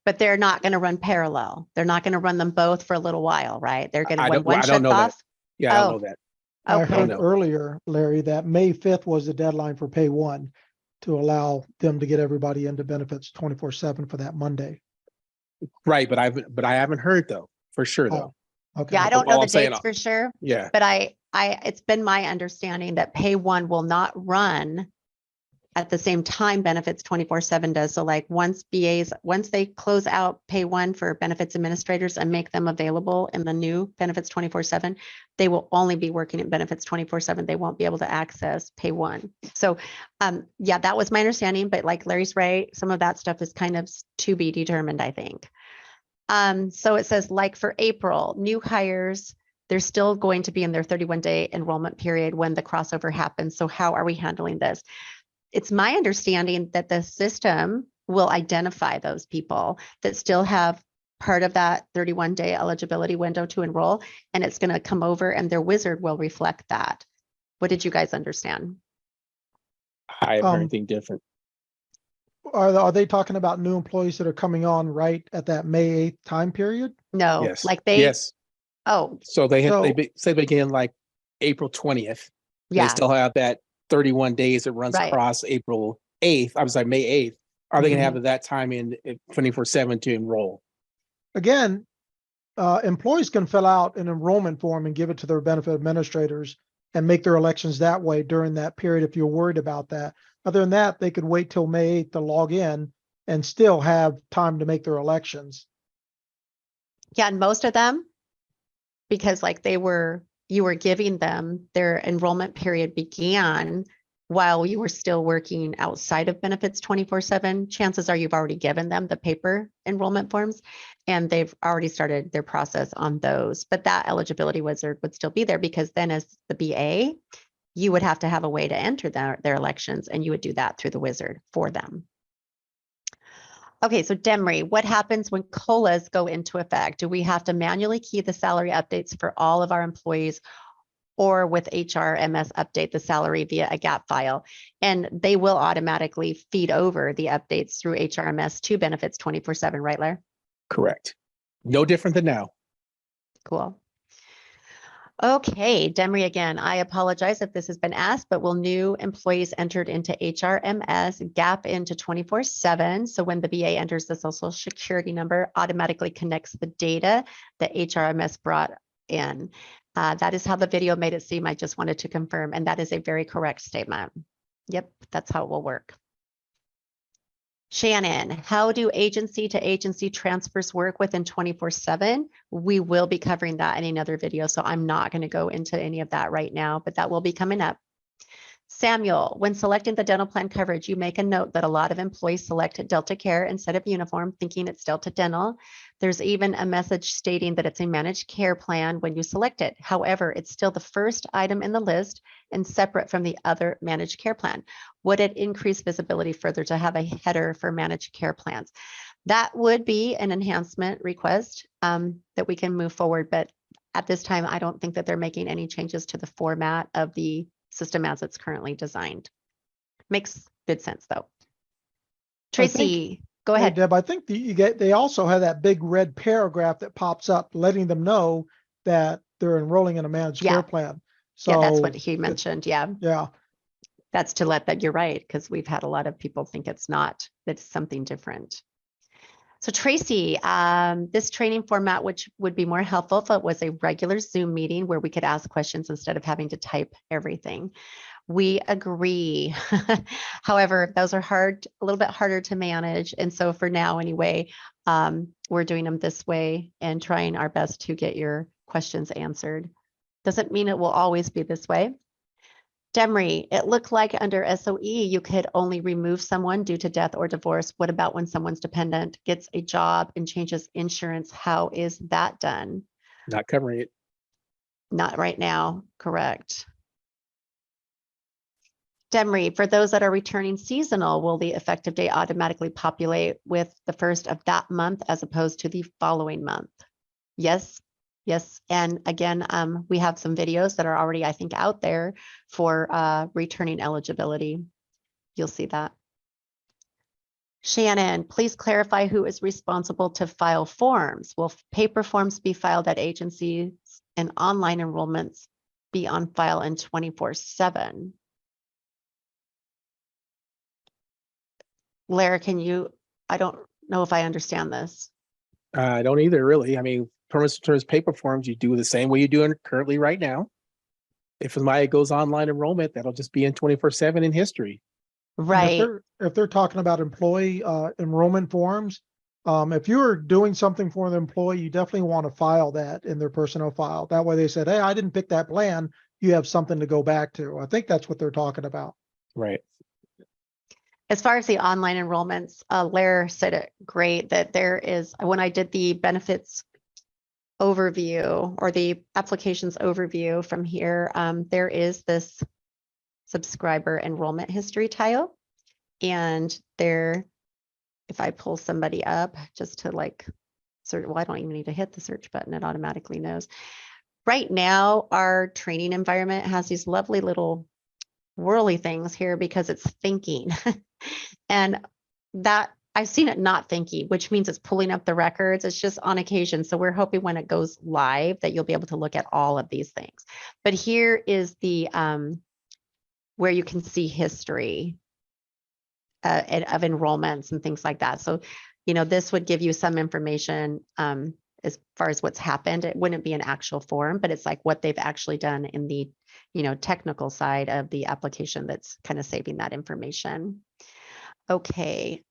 But they're not going to run parallel. They're not going to run them both for a little while, right? They're going to I when don't- one I don't shuts know that. off. Yeah, I Oh. don't know that. I Okay. heard no. earlier, Larry, that May 5th was the deadline for pay one to allow them to get everybody into benefits 24/7 for that Monday. Right, but I haven't heard though, for sure though. Oh, okay. Yeah, I don't know All the I'm saying, dates for sure, yeah, but it's been my understanding that pay one will not run at the same time benefits 24/7 does. So like once they close out pay one for benefits administrators and make them available in the new benefits 24/7, they will only be working in benefits 24/7. They won't be able to access pay one. So yeah, that was my understanding, but like Larry's right, some of that stuff is kind of to be determined, I think. So it says like for April, new hires, they're still going to be in their 31-day enrollment period when the crossover happens. So how are we handling this? It's my understanding that the system will identify those people that still have part of that 31-day eligibility window to enroll, and it's going to come over and their wizard will reflect that. What did you guys understand? I haven't heard Um, anything different. Are they talking about new employees that are coming on right at that May 8th time period? No, Yes, like they, yes. oh, So they So- say begin like April 20th. They yeah, still have that 31 days that runs Right. across April 8th. I was like May 8th. Are they going to Mhm. have that time in 24/7 to enroll? Again, employees can fill out an enrollment form and give it to their benefit administrators and make their elections that way during that period if you're worried about that. Other than that, they could wait till May 8th to log in and still have time to make their elections. yeah, and most of them, because like you were giving them their enrollment period began while you were still working outside of benefits 24/7, chances are you've already given them the paper enrollment forms and they've already started their process on those. But that eligibility wizard would still be there because then as the BA, you would have to have a way to enter their elections and you would do that through the wizard for them. Okay, so Demry, what happens when COLAs go into effect? Do we have to manually key the salary updates for all of our employees or with HRMS update the salary via a gap file? And they will automatically feed over the updates through HRMS to benefits 24/7, right, Lair? Correct. No different than now. Cool. Okay, Demry again, I apologize if this has been asked, but will new employees entered into HRMS gap into 24/7? So when the BA enters the social security number, automatically connects the data that HRMS brought in. That is how the video made it seem. I just wanted to confirm, and that is a very correct statement. Yep, that's how it will work. Shannon, how do agency to agency transfers work within 24/7? We will be covering that in another video, so I'm not going to go into any of that right now, but that will be coming up. Samuel, when selecting the dental plan coverage, you make a note that a lot of employees select Delta Care instead of Uniform, thinking it's Delta Dental. There's even a message stating that it's a managed care plan when you select it. However, it's still the first item in the list and separate from the other managed care plan. Would it increase visibility further to have a header for managed care plans? That would be an enhancement request that we can move forward, but at this time, I don't think that they're making any changes to the format of the system as it's currently designed. Makes good sense though. Tracy, go Hey, ahead. Deb, I think they also have that big red paragraph that pops up letting them know that they're enrolling in a managed Yeah. care plan. So Yeah, that's what he mentioned. Yeah, yeah. that's to let that, you're right, because we've had a lot of people think it's not, that it's something different. So Tracy, this training format, which would be more helpful if it was a regular Zoom meeting where we could ask questions instead of having to type everything. We agree. However, those are hard, a little bit harder to manage. And so for now anyway, we're doing them this way and trying our best to get your questions answered. Doesn't mean it will always be this way. Demry, it looked like under SOE, you could only remove someone due to death or divorce. What about when someone's dependent gets a job and changes insurance? How is that done? Not covering it. Not right now, correct. Demry, for those that are returning seasonal, will the effective date automatically populate with the first of that month as opposed to the following month? Yes. Yes, and again, we have some videos that are already, I think, out there for returning eligibility. You'll see that. Shannon, please clarify who is responsible to file forms. Will paper forms be filed at agencies and online enrollments be on file in 24/7. Lara, I don't know if I understand this. I don't either, really. I mean, permanent terms paper forms, you do the same way you do it currently right now. If somebody goes online enrollment, that'll just be in 24/7 in history. And Right. if they're talking about employee enrollment forms, if you're doing something for the employee, you definitely want to file that in their personnel file. That way they said, hey, I didn't pick that plan. You have something to go back to. I think that's what they're talking about. Right. As far as the online enrollments, Lara said it great that there is, when I did the benefits overview or the applications overview from here, there is this subscriber enrollment history tile. And there, if I pull somebody up just to like search, well, I don't even need to hit the search button. It automatically knows. Right now, our training environment has these lovely little whirly things here because it's thinking. And that I've seen it not thinking, which means it's pulling up the records. It's just on occasion. So we're hoping when it goes live that you'll be able to look at all of these things. But here is the where you can see history of enrollments and things like that. So, this would give you some information as far as what's happened. It wouldn't be an actual form, but it's like what they've actually done in the, technical side of the application that's kind of saving that information. Okay.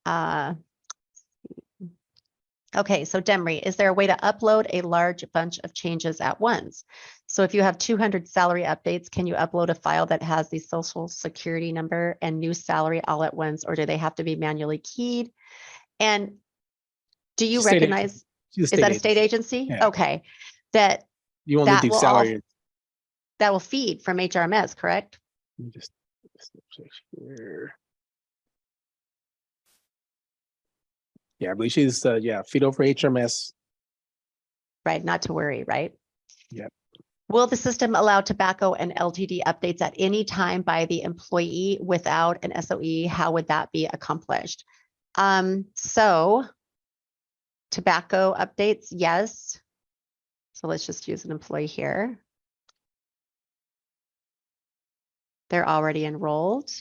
Okay, so Demry, is there a way to upload a large bunch of changes at once? So if you have 200 salary updates, can you upload a file that has the social security number and new salary all at once, or do they have to be manually keyed? And do you State recognize, is that a state agency? Yeah. Okay, that You only do salary. That will feed from HRMS, correct? Let me just here. Yeah, I believe she's feed over HRMS. Right, not to worry, right? Yep. Will the system allow tobacco and LTD updates at any time by the employee without an SOE? How would that be accomplished? So tobacco updates, yes. So let's just use an employee here. They're already enrolled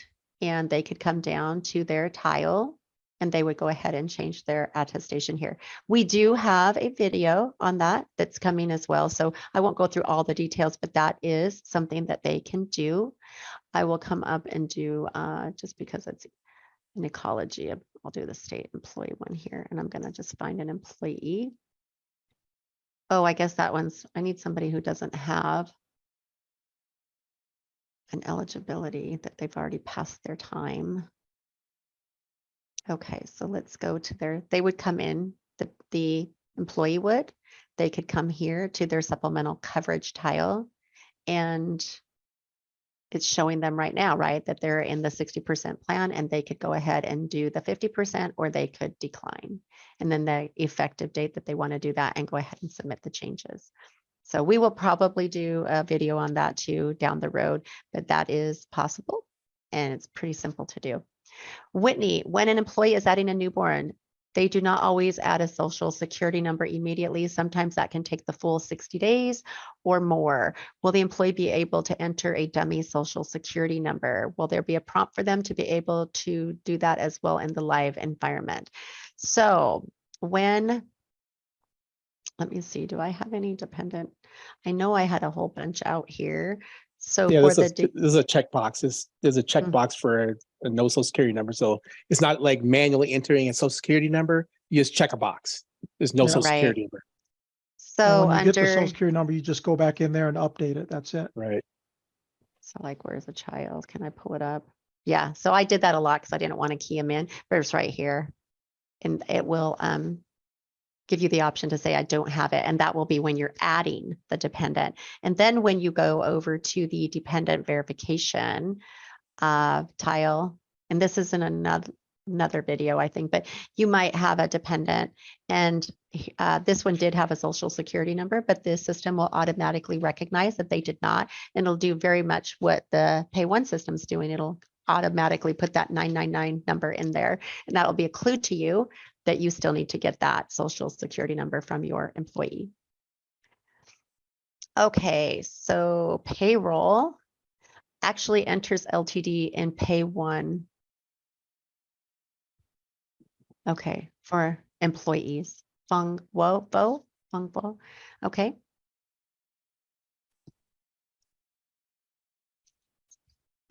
and they could come down to their tile and they would go ahead and change their attestation here. We do have a video on that that's coming as well. So I won't go through all the details, but that is something that they can do. I will come up and do, just because it's an ecology, I'll do the state employee one here and I'm gonna just find an employee. Oh, I guess that one's, I need somebody who doesn't have an eligibility that they've already passed their time. Okay, so let's go to they would come in, the employee would, they could come here to their supplemental coverage tile and it's showing them right now, right, that they're in the 60% plan and they could go ahead and do the 50% or they could decline. And then the effective date that they want to do that and go ahead and submit the changes. So we will probably do a video on that too down the road, but that is possible and it's pretty simple to do. Whitney, when an employee is adding a newborn, they do not always add a social security number immediately. Sometimes that can take the full 60 days or more. Will the employee be able to enter a dummy social security number? Will there be a prompt for them to be able to do that as well in the live environment? So let me see, do I have any dependent? I know I had a whole bunch out here. So yeah, for this is a checkbox. There's a checkbox for a no social security number. So it's not like manually entering a social security number. You just check a box. There's no social security number. So when you get the social security number, you just go back in there and update it. That's it. Right. So like, where's the child? Can I pull it up? Yeah, so I did that a lot because I didn't want to key them in, but it's right here. And it will give you the option to say, I don't have it. And that will be when you're adding the dependent. And then when you go over to the dependent verification tile, and this is in another video, I think, but you might have a dependent and this one did have a social security number, but this system will automatically recognize that they did not. And it'll do very much what the Pay One system's doing. It'll automatically put that 999 number in there. And that'll be a clue to you that you still need to get that social security number from your employee. Okay, so payroll actually enters LTD in pay one. Okay, for employees. Fung Bo. Okay.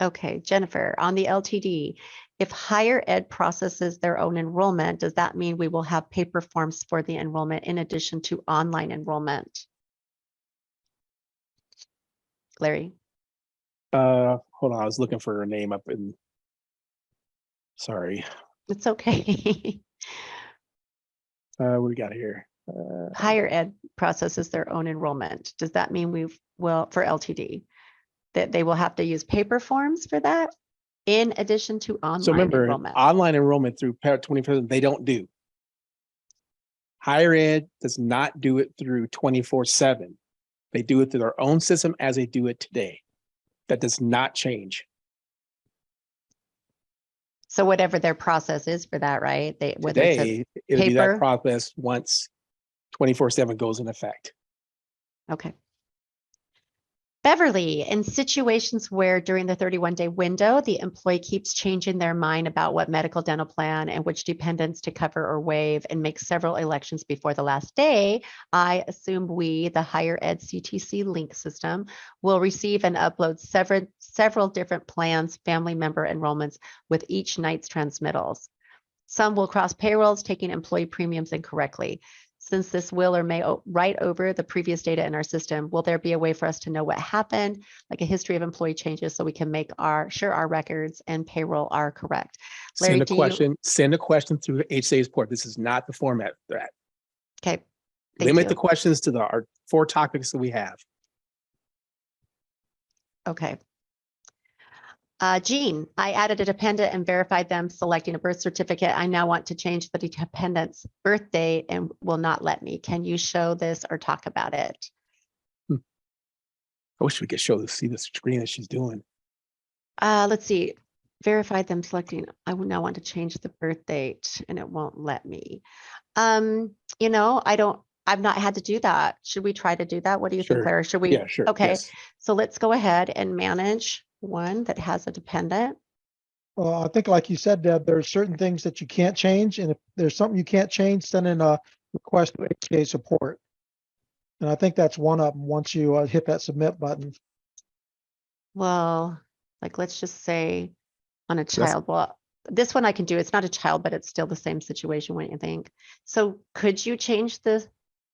Okay, Jennifer, on the LTD, if higher ed processes their own enrollment, does that mean we will have paper forms for the enrollment in addition to online enrollment? Larry? Hold on, I was looking for her name up in. Sorry. It's okay. What do we got here? Higher ed processes their own enrollment. Does that mean we will, for LTD, that they will have to use paper forms for that in addition to online So remember, enrollment? online enrollment through Parent 24/7, they don't do. Higher ed does not do it through 24/7. They do it through their own system as they do it today. That does not change. So whatever their process is for that, right? They, whether it's a Today, it'll be that paper. process once 24/7 goes in effect. Okay. Beverly, in situations where during the 31-day window, the employee keeps changing their mind about what medical dental plan and which dependents to cover or waive and makes several elections before the last day, I assume we, the higher ed CTC link system, will receive and upload several different plans, family member enrollments with each night's transmittals. Some will cross payrolls, taking employee premiums incorrectly. Since this will or may write over the previous data in our system, will there be a way for us to know what happened, like a history of employee changes, so we can make sure our records and payroll are correct? Larry, Send a question through the HCA support. This is not the format for that. Okay. Limit the questions to our 4 topics that we have. Okay. Jean, I added a dependent and verified them selecting a birth certificate. I now want to change the dependent's birth date and will not let me. Can you show this or talk about it? I wish we could see the screen that she's doing. Let's see. Verified them selecting. I will now want to change the birth date and it won't let me. You know, I've not had to do that. Should we try to do that? What do you think, Claire? Should we? Yeah, sure. Okay. Yes. So let's go ahead and manage one that has a dependent. Well, I think like you said, Deb, there's certain things that you can't change. And if there's something you can't change, send in a request to HCA support. And I think that's one of them once you hit that submit button. Well, like, let's just say on a child. Well, this one I can do. It's not a child, but it's still the same situation, wouldn't you think? So could you change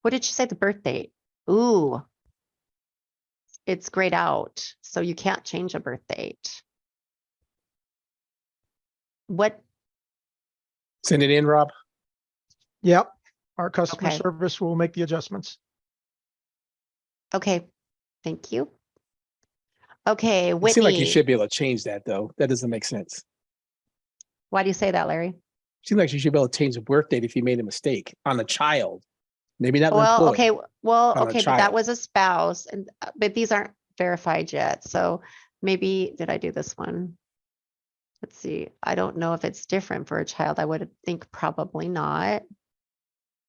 what did you say, the birth date? Ooh, it's grayed out. So you can't change a birth date. What? Send it in, Rob. Yep. Our customer Okay. service will make the adjustments. Okay. Thank you. Okay. It seems like you Whitney. should be able to change that, though. That doesn't make sense. Why do you say that, Larry? Seems like you should be able to change the birth date if you made a mistake on a child. Maybe not. Well, employee, okay. Well, on a okay, but that child. was a spouse, and but these aren't verified yet. So maybe, did I do this one? Let's see. I don't know if it's different for a child. I would think probably not.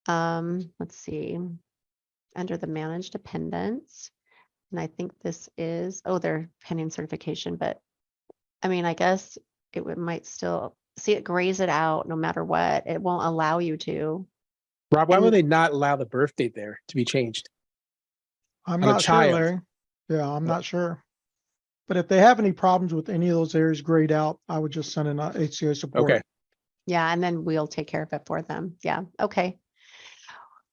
Let's see. Under the managed dependents, and I think this is, oh, they're pending certification, but I mean, I guess might still see, it grays it out no matter what. It won't allow you to. Rob, why would they not allow the birth date there to be changed? I'm On a not sure, child. Larry. Yeah, I'm not sure. But if they have any problems with any of those areas grayed out, I would just send in a HCA support. Okay. Yeah, and then we'll take care of it for them. Yeah, okay.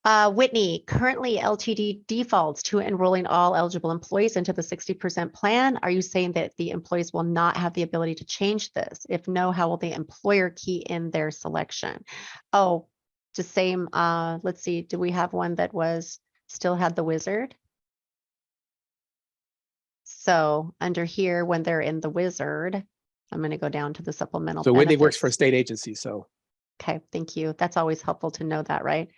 Whitney, currently LTD defaults to enrolling all eligible employees into the 60% plan. Are you saying that the employees will not have the ability to change this? If no, how will the employer key in their selection? Oh, the same, let's see, do we have one that still had the wizard? So under here, when they're in the wizard, I'm going to go down to the supplemental. So Whitney works benefits. for a state agency, so. Okay, thank you. That's always helpful to know that, right?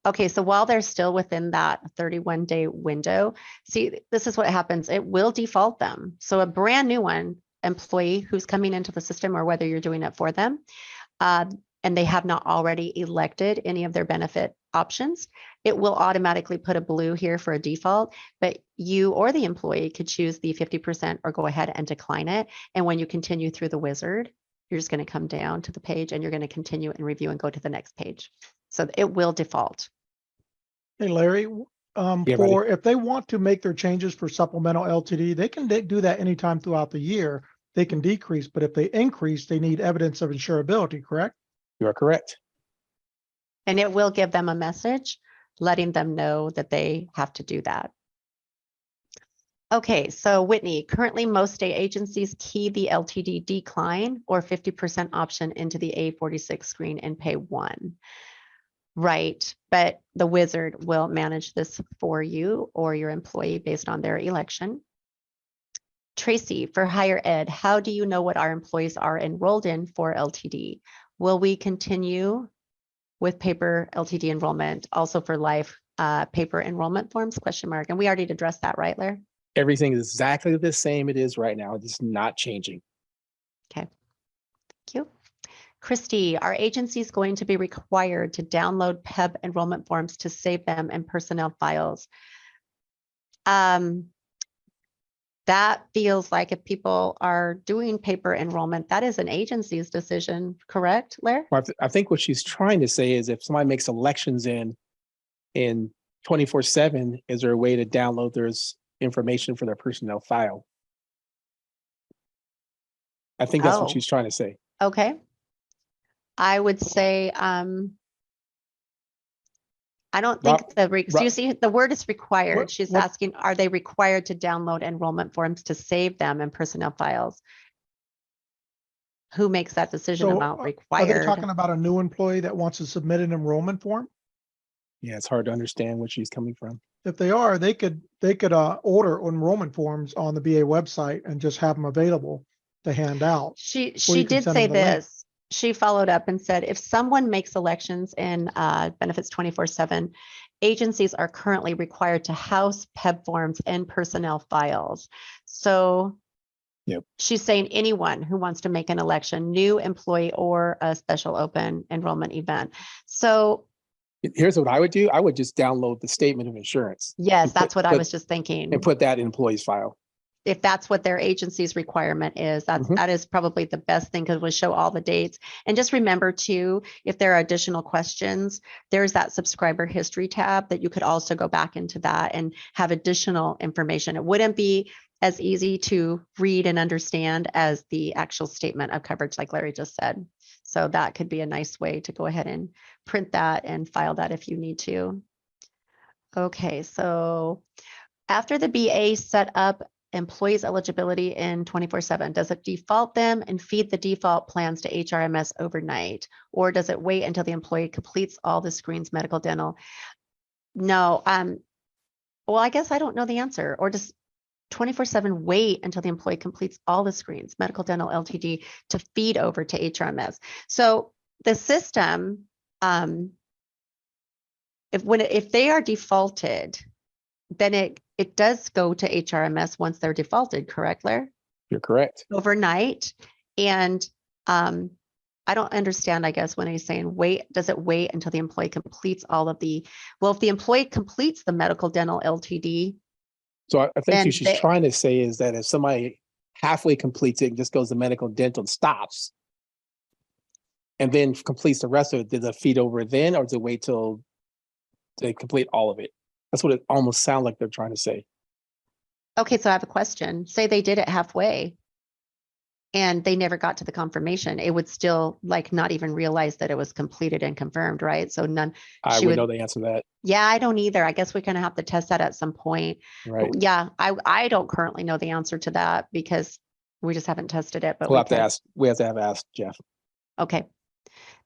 Okay, so while they're still within that 31-day window, see, this is what happens. It will default them. So a brand new employee who's coming into the system, or whether you're doing it for them, and they have not already elected any of their benefit options, it will automatically put a blue here for a default, but you or the employee could choose the 50% or go ahead and decline it. And when you continue through the wizard, you're just going to come down to the page and you're going to continue and review and go to the next page. So it will default. Hey, Larry, Yeah, buddy. if they want to make their changes for supplemental LTD, they can do that anytime throughout the year. They can decrease, but if they increase, they need evidence of insurability, correct? You are correct. And it will give them a message letting them know that they have to do that. Okay, so Whitney, currently most state agencies key the LTD decline or 50% option into the A46 screen and pay 1. Right, but the wizard will manage this for you or your employee based on their election. Tracy, for higher ed, how do you know what our employees are enrolled in for LTD? Will we continue with paper LTD enrollment, also for life paper enrollment forms, ? And we already addressed that, right, Larry? Everything is exactly the same it is right now. It's not changing. Okay, thank you. Christy, our agency is going to be required to download PEBB enrollment forms to save them in personnel files. That feels like if people are doing paper enrollment, that is an agency's decision, correct, Larry? Well, I think what she's trying to say is if somebody makes elections in 24/7, is there a way to download their information for their personnel file? I think that's what she's trying to say. Okay. I would say, I don't think you see, the word is required. She's asking, are they required to download enrollment forms to save them in personnel files? Who makes that decision about required? Are they talking about a new employee that wants to submit an enrollment form? Yeah, it's hard to understand where she's coming from. If they are, they could order enrollment forms on the BA website and just have them available to hand out. She did say this. She followed up and said, if someone makes elections in benefits 24/7, agencies are currently required to house PEBB forms in personnel files. So she's saying anyone who wants to make an election, new employee or a special open enrollment event. So here's what I would do. I would just download the statement of insurance. Yes, that's what I was just thinking. And put that in employee's file. If that's what their agency's requirement is, that is probably the best thing because we'll show all the dates. And just remember too, if there are additional questions, there's that subscriber history tab that you could also go back into that and have additional information. It wouldn't be as easy to read and understand as the actual statement of coverage, like Larry just said. So that could be a nice way to go ahead and print that and file that if you need to. Okay, so after the BA set up employees' eligibility in 24/7, does it default them and feed the default plans to HRMS overnight? Or does it wait until the employee completes all the screens, medical, dental? No, well, I guess I don't know the answer. Or does 24/7 wait until the employee completes all the screens, medical, dental, LTD, to feed over to HRMS? So the system, if they are defaulted, then it does go to HRMS once they're defaulted, correct, Larry? You're correct. Overnight. And I don't understand, I guess, when he's saying wait, does it wait until the employee completes all of the, well, if the employee completes the medical, dental, LTD. So I think what she's trying to say is that if somebody halfway completes it and just goes to medical, dental and stops, and then completes the rest of it, does it feed over then, or does it wait till they complete all of it? That's what it almost sounds like they're trying to say. Okay, so I have a question. Say they did it halfway and they never got to the confirmation. It would still like not even realize that it was completed and confirmed, right? So I would know the answer to that. Yeah, I don't either. I guess we kind of have to test that at some point. Right. But yeah, I don't currently know the answer to that because we just haven't tested it. But we have to have asked Jeff. Okay.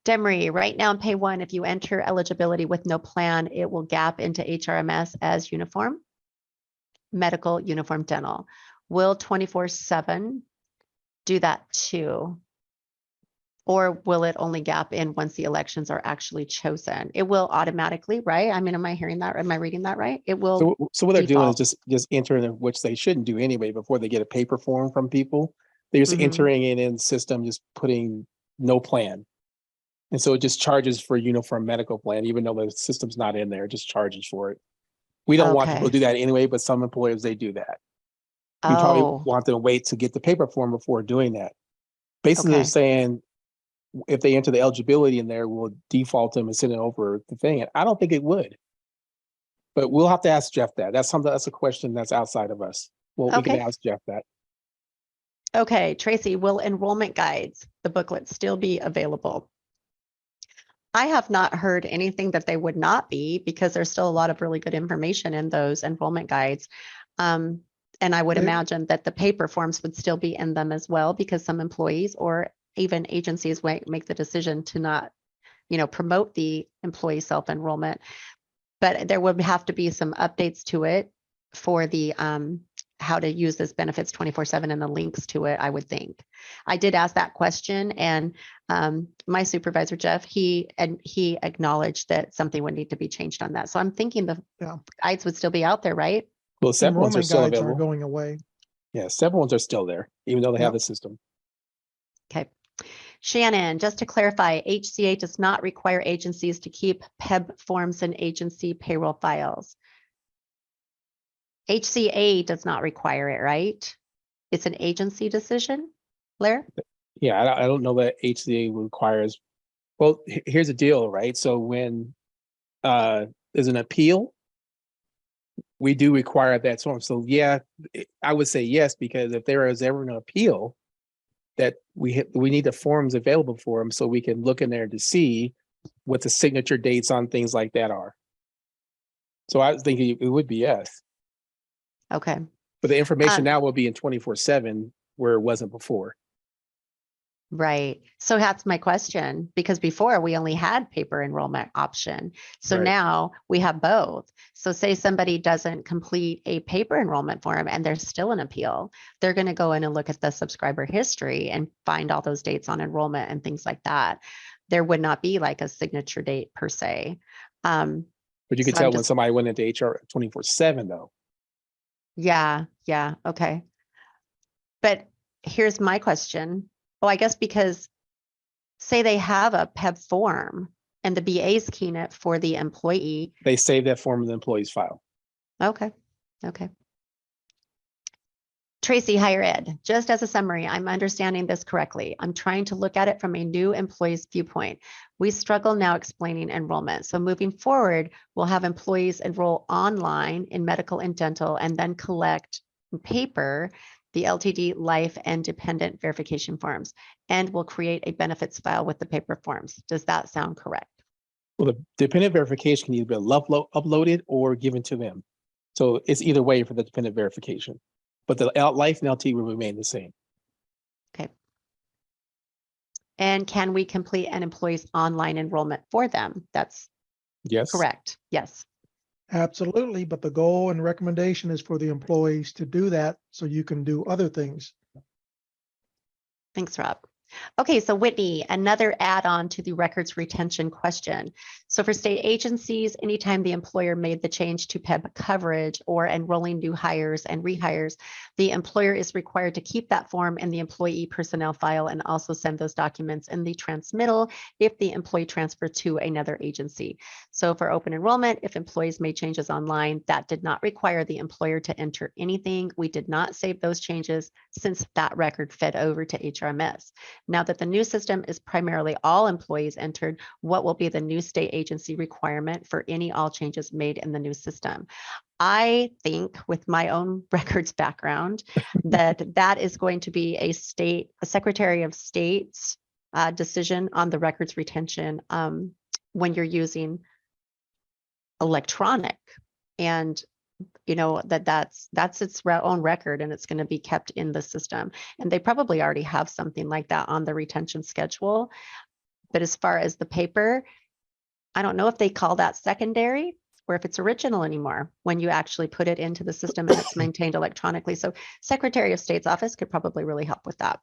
Demery, right now in pay 1, if you enter eligibility with no plan, it will gap into HRMS as uniform, medical, uniform, dental. Will 24/7 do that too? Or will it only gap in once the elections are actually chosen? It will automatically, right? I mean, am I hearing that? Am I reading that right? It will. So what they're doing is just entering, which they shouldn't do anyway, before they get a paper form from people. They're just entering it in the system, just putting no plan. And so it just charges for uniform medical plan, even though the system's not in there, it just charges for it. We don't want people to Okay. do that anyway, but some employers, they do that. We probably Oh, want them to wait to get the paper form before doing that. Basically, they're okay. saying if they enter the eligibility in there, we'll default them and send it over the thing. And I don't think it would. But we'll have to ask Jeff that. That's a question that's outside of us. Well, we can Okay. ask Jeff that. Okay, Tracy, will enrollment guides, the booklet, still be available? I have not heard anything that they would not be, because there's still a lot of really good information in those enrollment guides. And I would They- imagine that the paper forms would still be in them as well, because some employees or even agencies might make the decision to not, promote the employee self-enrollment. But there would have to be some updates to it for the how to use this benefits 24/7 and the links to it, I would think. I did ask that question, and my supervisor, Jeff, he acknowledged that something would need to be changed on that. So I'm thinking the Yeah. guides would still be out there, right? Well, several ones are Enrollment still guides aren't available. going away. Yeah, several ones are still there, even though they have Yep. the system. Okay. Shannon, just to clarify, HCA does not require agencies to keep PEB forms and agency payroll files. HCA does not require it, right? It's an agency decision, Blair? Yeah, I don't know that HCA requires. Well, here's the deal, right? So when there's an appeal, we do require that form. So yeah, I would say yes, because if there is ever an appeal, that we need the forms available for them so we can look in there to see what the signature dates on things like that are. So I was thinking it would be yes, Okay. but the information Um, now will be in 24/7 where it wasn't before. Right. So that's my question, because before we only had paper enrollment option. So Right. now we have both. So say somebody doesn't complete a paper enrollment form and there's still an appeal, they're going to go in and look at the subscriber history and find all those dates on enrollment and things like that. There would not be like a signature date per se. But you can So I'm tell when just- somebody went into HR 24/7 though. Yeah. Okay. But here's my question. Well, I guess because say they have a PEB form and the BA's keying it for the employee. They save that form in the employee's file. Okay. Tracy, higher ed, just as a summary, I'm understanding this correctly. I'm trying to look at it from a new employee's viewpoint. We struggle now explaining enrollment. So moving forward, we'll have employees enroll online in medical and dental and then collect paper the LTD life and dependent verification forms, and we'll create a benefits file with the paper forms. Does that sound correct? Well, the dependent verification can either be uploaded or given to them. So it's either way for the dependent verification, but the life and LT will remain the same. Okay. And can we complete an employee's online enrollment for them? That's Yes. correct. Yes. Absolutely, but the goal and recommendation is for the employees to do that so you can do other things. Thanks, Rob. Okay, so Whitney, another add-on to the records retention question. So for state agencies, anytime the employer made the change to PEB coverage or enrolling new hires and rehires, the employer is required to keep that form in the employee personnel file and also send those documents in the transmittal if the employee transferred to another agency. So for open enrollment, if employees made changes online, that did not require the employer to enter anything. We did not save those changes since that record fed over to HRMS. Now that the new system is primarily all employees entered, what will be the new state agency requirement for any all changes made in the new system? I think with my own records background that is going to be a Secretary of State's decision on the records retention when you're using electronic, and that's its own record and it's going to be kept in the system. And they probably already have something like that on the retention schedule. But as far as the paper, I don't know if they call that secondary or if it's original anymore when you actually put it into the system and it's maintained electronically. So Secretary of State's office could probably really help with that.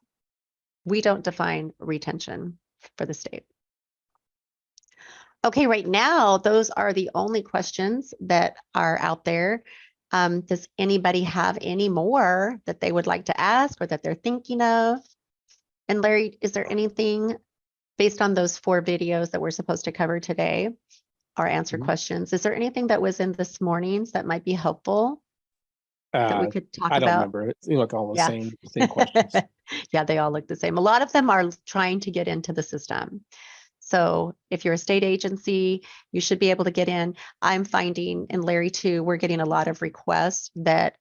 We don't define retention for the state. Okay, right now, those are the only questions that are out there. Does anybody have any more that they would like to ask or that they're thinking of? And Larry, is there anything based on those 4 videos that we're supposed to cover today or answer Mhm. questions, is there anything that was in this morning's that might be helpful that we could talk I don't about? remember. It seemed like all the Yeah. same questions. Yeah, they all look the same. A lot of them are trying to get into the system. So if you're a state agency, you should be able to get in. I'm finding, and Larry too, we're getting a lot of requests that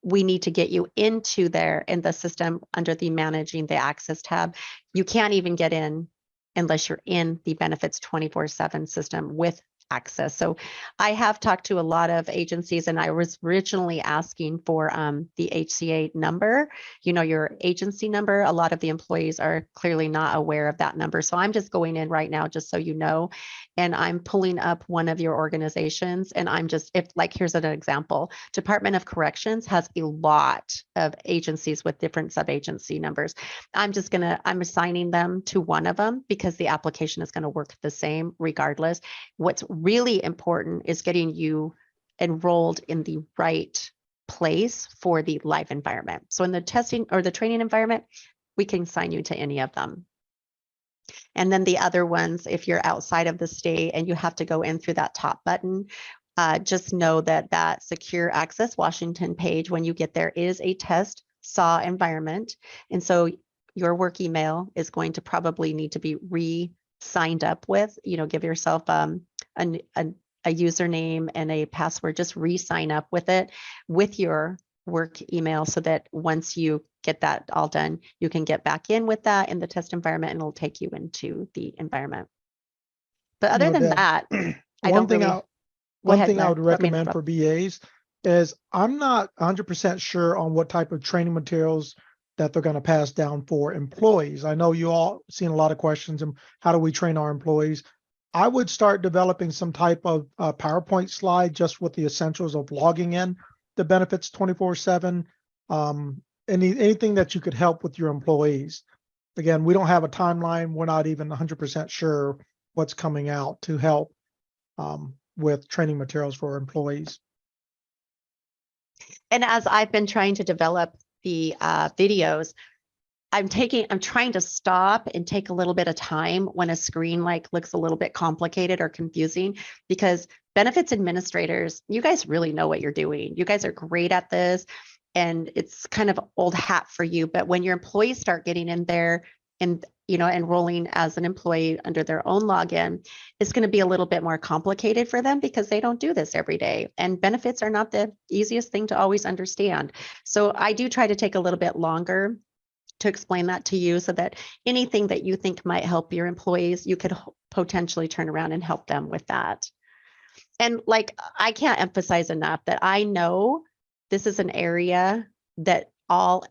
we need to get you into there in the system under the managing the access tab. You can't even get in unless you're in the benefits 24/7 system with access. So I have talked to a lot of agencies, and I was originally asking for the HCA number, your agency number. A lot of the employees are clearly not aware of that number. So I'm just going in right now, just so you know, and I'm pulling up one of your organizations, and here's an example. Department of Corrections has a lot of agencies with different sub-agency numbers. I'm assigning them to one of them because the application is going to work the same regardless. What's really important is getting you enrolled in the right place for the live environment. So in the testing or the training environment, we can assign you to any of them. And then the other ones, if you're outside of the state and you have to go in through that top button, just know that Secure Access Washington page, when you get there, is a test SAW environment. And so your work email is going to probably need to be re-signed up with, give yourself a username and a password, just re-sign up with it with your work email so that once you get that all done, you can get back in with that in the test environment and it'll take you into the environment. But other than Deb, that, one thing I would recommend for BAs is I'm not 100% sure on what type of training materials that they're going to pass down for employees. I know you all seen a lot of questions on how do we train our employees. I would start developing some type of PowerPoint slide just with the essentials of logging in the benefits 24/7. Anything that you could help with your employees. Again, we don't have a timeline. We're not even 100% sure what's coming out to help with training materials for employees. And as I've been trying to develop the videos, I'm trying to stop and take a little bit of time when a screen looks a little bit complicated or confusing, because benefits administrators, you guys really know what you're doing. You guys are great at this and it's kind of old hat for you. But when your employees start getting in there and enrolling as an employee under their own login, it's going to be a little bit more complicated for them because they don't do this every day. And benefits are not the easiest thing to always understand. So I do try to take a little bit longer to explain that to you so that anything that you think might help your employees, you could potentially turn around and help them with that. And I can't emphasize enough that I know this is an area that all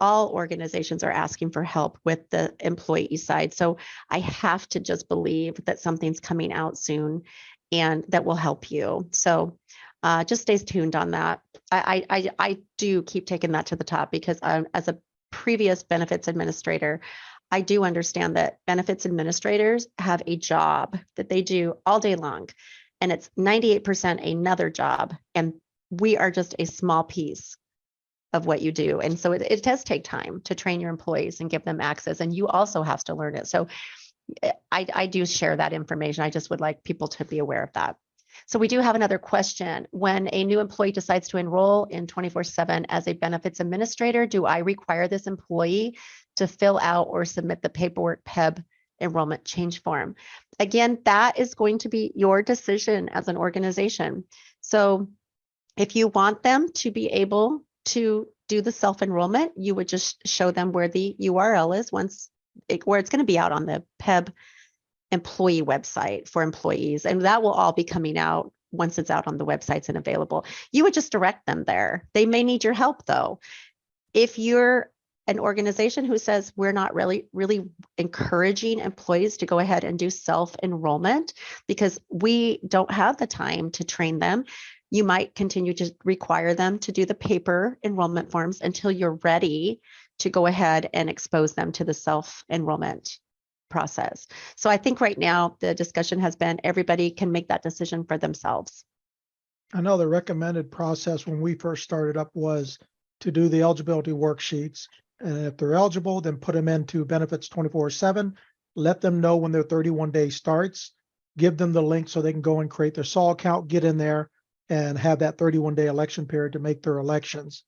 organizations are asking for help with the employee side. So I have to just believe that something's coming out soon and that will help you. So just stay tuned on that. I do keep taking that to the top because as a previous benefits administrator, I do understand that benefits administrators have a job that they do all day long, and it's 98% another job. And we are just a small piece of what you do. And so it does take time to train your employees and give them access. And you also have to learn it. So I do share that information. I just would like people to be aware of that. So we do have another question. When a new employee decides to enroll in 24/7 as a benefits administrator, do I require this employee to fill out or submit the paperwork PEBB enrollment change form? Again, that is going to be your decision as an organization. So if you want them to be able to do the self-enrollment, you would just show them where the URL is where it's going to be out on the PEBB employee website for employees. And that will all be coming out once it's out on the websites and available. You would just direct them there. They may need your help though. If you're an organization who says we're not really encouraging employees to go ahead and do self-enrollment because we don't have the time to train them, you might continue to require them to do the paper enrollment forms until you're ready to go ahead and expose them to the self-enrollment process. So I think right now the discussion has been everybody can make that decision for themselves. I know the recommended process when we first started up was to do the eligibility worksheets. And if they're eligible, then put them into benefits 24/7. let them know when their 31 day starts, give them the link so they can go and create their SOL account, get in there and have that 31 day election period to make their elections.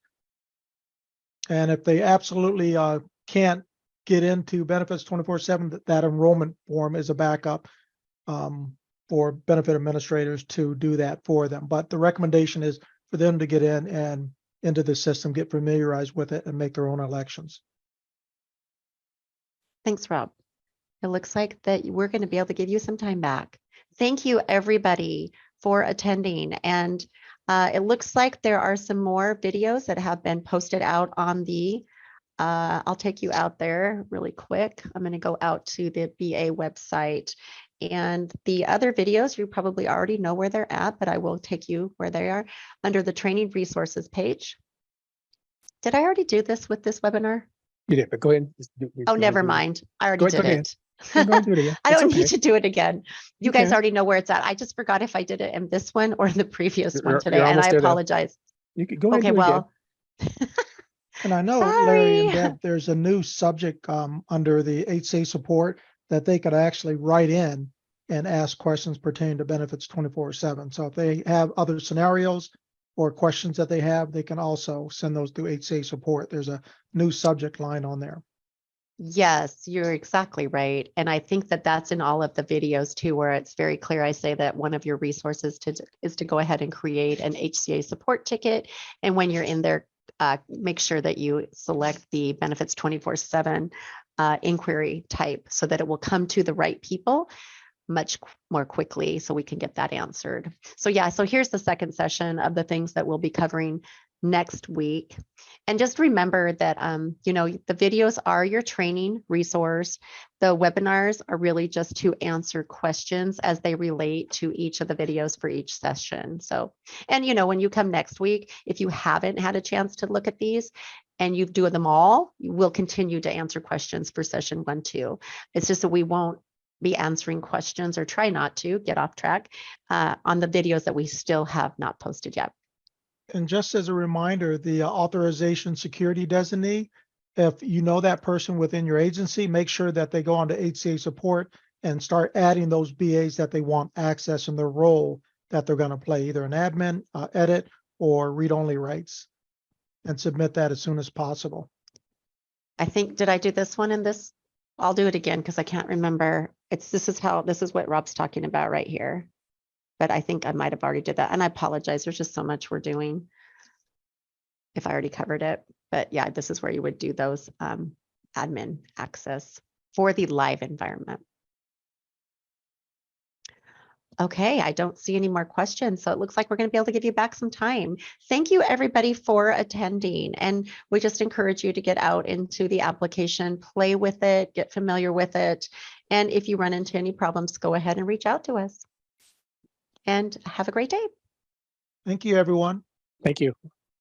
And if they absolutely can't get into benefits 24/7, that enrollment form is a backup for benefit administrators to do that for them. But the recommendation is for them to get in and into the system, get familiarized with it, and make their own elections. Thanks, Rob. It looks like that we're going to be able to give you some time back. Thank you, everybody, for attending. And it looks like there are some more videos that have been posted out on the, I'll take you out there really quick. I'm going to go out to the BA website. And the other videos, you probably already know where they're at, but I will take you where they are under the training resources page. Did I already do this with this webinar? You did, but go ahead. Oh, never mind. I already did it. Go ahead and do it again. I It's don't okay. need to do it again. You guys can. already know where it's at. I just forgot if I did it in this one or in the previous one You're today, and I almost there, though. apologize. You can go ahead Okay, and do it again. well, And I know, Larry and sorry. Deb, there's a new subject under the HCA support that they could actually write in and ask questions pertaining to benefits 24/7. So if they have other scenarios or questions that they have, they can also send those to HCA support. There's a new subject line on there. Yes, you're exactly right. And I think that that's in all of the videos too, where it's very clear. I say that one of your resources is to go ahead and create an HCA support ticket. And when you're in there, make sure that you select the benefits 24/7 inquiry type so that it will come to the right people much more quickly so we can get that answered. So yeah, so here's the second session of the things that we'll be covering next week. And just remember that, you know, the videos are your training resource. The webinars are really just to answer questions as they relate to each of the videos for each session. So, and you know, when you come next week, if you haven't had a chance to look at these and you do them all, you will continue to answer questions for session 1, 2. It's just that we won't be answering questions, or try not to get off track on the videos that we still have not posted yet. And just as a reminder, the authorization security designee, if you know that person within your agency, make sure that they go on to HCA support and start adding those BAs that they want access in their role that they're going to play, either an admin, edit, or read-only rights, and submit that as soon as possible. I think, did I do this one in this? I'll do it again because I can't remember. This is what Rob's talking about right here. But I think I might have already did that. And I apologize. There's just so much we're doing if I already covered it. But yeah, this is where you would do those admin access for the live environment. Okay, I don't see any more questions. So it looks like we're going to be able to give you back some time. Thank you, everybody, for attending. And we just encourage you to get out into the application, play with it, get familiar with it. And if you run into any problems, go ahead and reach out to us. And have a great day. Thank you, everyone. Thank you.